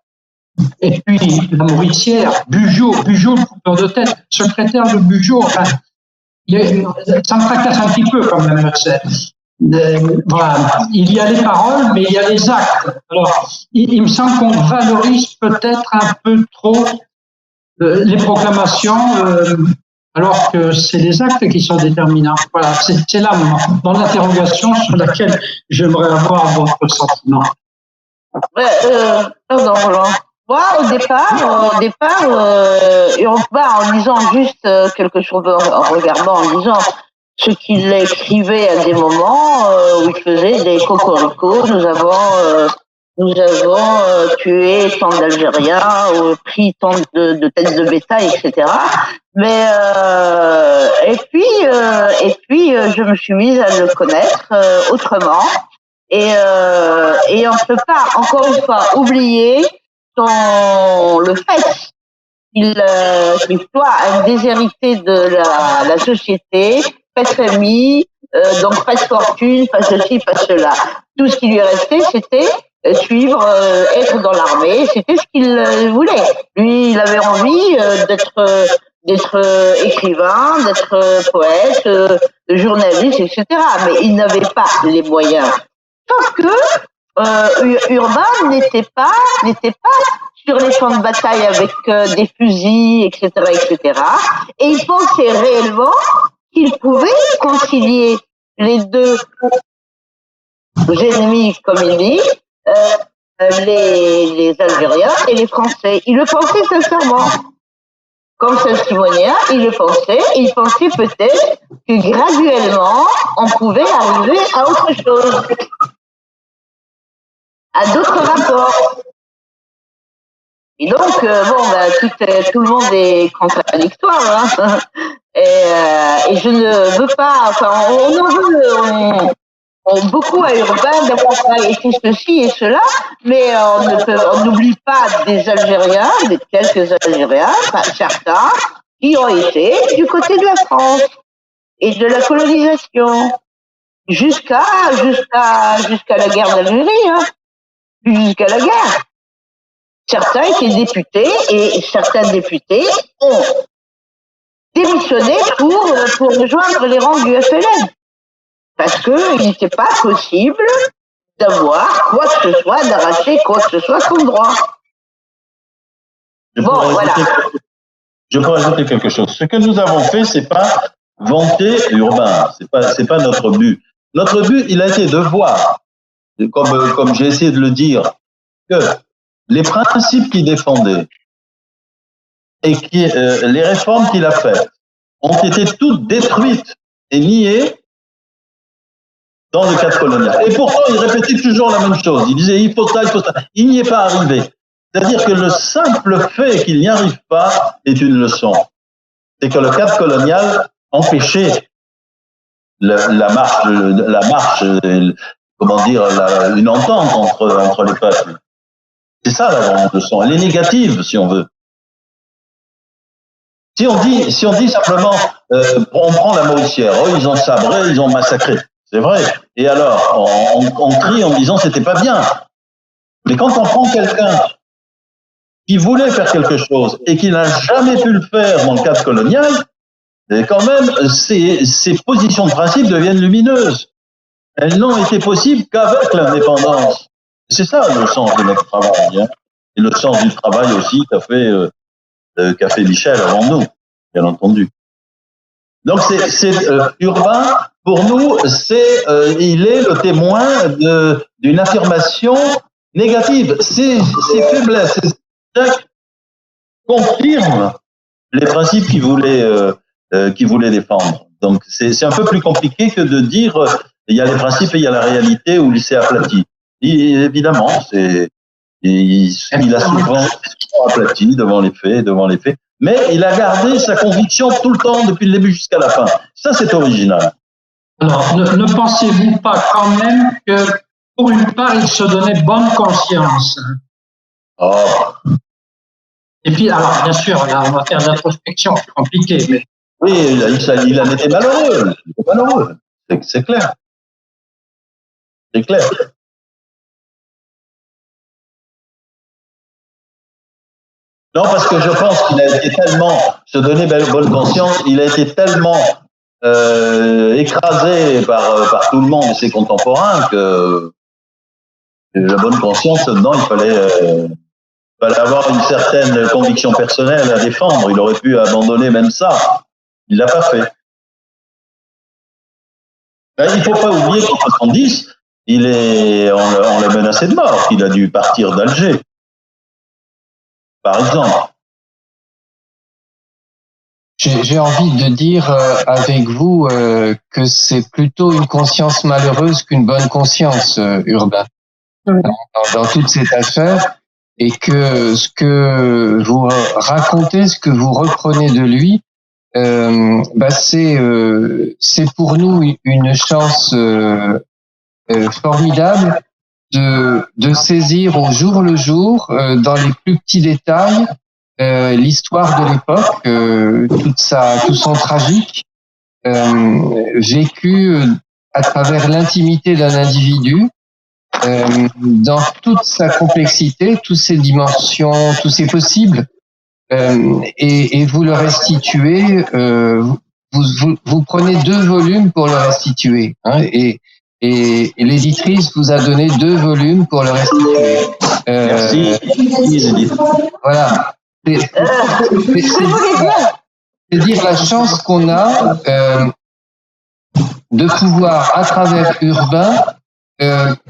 Et puis la Mauricière, Bugeaud, le coupeur de tête, secrétaire de Bugeaud, enfin, ça me fracasse un petit peu quand même. Voilà. Il y a les paroles, mais il y a les actes. Alors, il me semble qu'on valorise peut-être un peu trop les proclamations, alors que c'est les actes qui sont déterminants. Voilà, c'est là dans l'interrogation sur laquelle j'aimerais avoir votre sentiment.
Pardon, Roland. Moi, au départ, Urbain, en lisant juste quelque chose, en regardant, en lisant ce qu'il écrivait à des moments où il faisait des cocoricos, nous avons tué tant d'Algériens, ou pris tant de têtes de bétail, etc. Mais et puis je me suis mise à le connaître autrement, et on ne peut pas encore une fois oublier le fait qu'il soit un déshérité de la société, pas de famille, donc pas de fortune, pas ceci, pas cela. Tout ce qui lui restait, c'était suivre, être dans l'armée, c'était ce qu'il voulait. Lui, il avait envie d'être écrivain, d'être poète, journaliste, etc. Mais il n'avait pas les moyens. Sauf que Urbain n'était pas sur les champs de bataille avec des fusils, etc., etc. Et il pensait réellement qu'il pouvait concilier les deux ennemis, comme il dit, les Algériens et les Français. Il le pensait sincèrement. Comme Saint-Simonien, il le pensait, et il pensait peut-être que graduellement, on pouvait arriver à autre chose, à d'autres rapports. Et donc, tout le monde est contradictoire, hein. Et je ne veux pas, enfin, on en veut beaucoup à Urbain d'avoir fait ceci et cela, mais on n'oublie pas des Algériens, des quelques Algériens, enfin, certains, qui ont été du côté de la France et de la colonisation jusqu'à la guerre d'Algérie, hein, jusqu'à la guerre. Certains étaient députés et certains députés ont démissionné pour rejoindre les rangs du FLN. Parce qu'il n'était pas possible d'avoir quoi que ce soit, d'arracher quoi que ce soit comme droit.
Je pourrais ajouter quelque chose. Ce que nous avons fait, c'est pas vanter Urbain. C'est pas notre but. Notre but, il a été de voir, comme j'ai essayé de le dire, que les principes qu'il défendait et les réformes qu'il a faites ont été toutes détruites et niées dans le cadre colonial. Et pourtant, il répétait toujours la même chose. Il disait, il faut ça, il faut ça. Il n'y est pas arrivé. C'est-à-dire que le simple fait qu'il n'y arrive pas est une leçon. C'est que le cadre colonial empêchait la marche, comment dire, une entente entre les peuples. C'est ça la grande leçon. Elle est négative, si on veut. Si on dit simplement, on prend la Mauricière, oh, ils ont sabré, ils ont massacré. C'est vrai. Et alors, on crie en disant c'était pas bien. Mais quand on prend quelqu'un qui voulait faire quelque chose et qui n'a jamais pu le faire dans le cadre colonial, et quand même, ces positions de principe deviennent lumineuses. Elles n'ont été possibles qu'avec l'indépendance. C'est ça le sens de notre travail, hein. Et le sens du travail aussi qu'a fait Michel avant nous, bien entendu. Donc c'est Urbain, pour nous, il est le témoin d'une affirmation négative. Ses faiblesses, confirment les principes qu'il voulait défendre. Donc c'est un peu plus compliqué que de dire il y a les principes et il y a la réalité où il s'est aplati. Et évidemment, il a souvent aplati devant les faits, mais il a gardé sa conviction tout le temps, depuis le début jusqu'à la fin. Ça, c'est original.
Alors, ne pensez-vous pas quand même que, pour une part, il se donnait bonne conscience?
Oh.
Et puis, alors, bien sûr, là, en matière d'introspection, c'est compliqué, mais...
Oui, il en était malheureux. C'est clair. C'est clair. Non, parce que je pense qu'il a été tellement, se donner bonne conscience, il a été tellement écrasé par tout le monde et ses contemporains que la bonne conscience, dedans, il fallait avoir une certaine conviction personnelle à défendre. Il aurait pu abandonner même ça. Il l'a pas fait. Ben, il faut pas oublier qu'en 70, on l'a menacé de mort, qu'il a dû partir d'Alger. Par exemple.
J'ai envie de dire avec vous que c'est plutôt une conscience malheureuse qu'une bonne conscience, Urbain, dans toute cette affaire, et que ce que vous racontez, ce que vous reprenez de lui, c'est pour nous une chance formidable de saisir au jour le jour, dans les plus petits détails, l'histoire de l'époque, tout son tragique, vécu à travers l'intimité d'un individu, dans toute sa complexité, toutes ses dimensions, tous ses possibles, et vous le restituez. Vous prenez 2 volumes pour le restituer, hein, et l'éditrice vous a donné 2 volumes pour le restituer.
Merci.
Voilà. C'est dire la chance qu'on a de pouvoir, à travers Urbain,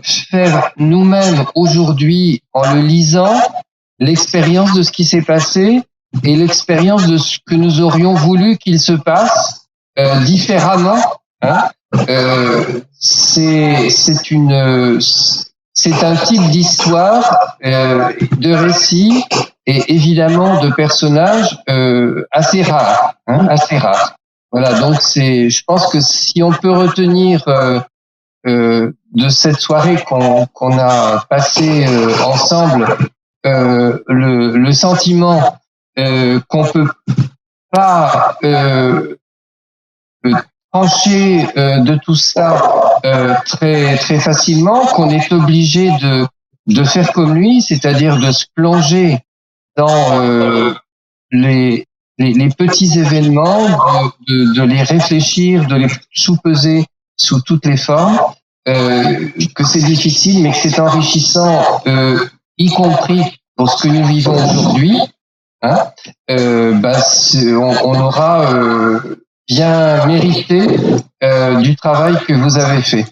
faire nous-mêmes aujourd'hui, en le lisant, l'expérience de ce qui s'est passé et l'expérience de ce que nous aurions voulu qu'il se passe différemment. Hein. C'est un type d'histoire, de récit et évidemment de personnages assez rare, hein, assez rare. Voilà, donc je pense que si on peut retenir de cette soirée qu'on a passée ensemble, le sentiment qu'on peut pas trancher de tout ça très très facilement, qu'on est obligé de faire comme lui, c'est-à-dire de se plonger dans les petits événements, de les réfléchir, de les sous-peser sous toutes les formes, que c'est difficile, mais que c'est enrichissant, y compris pour ce que nous vivons aujourd'hui. Hein, on aura bien mérité du travail que vous avez fait.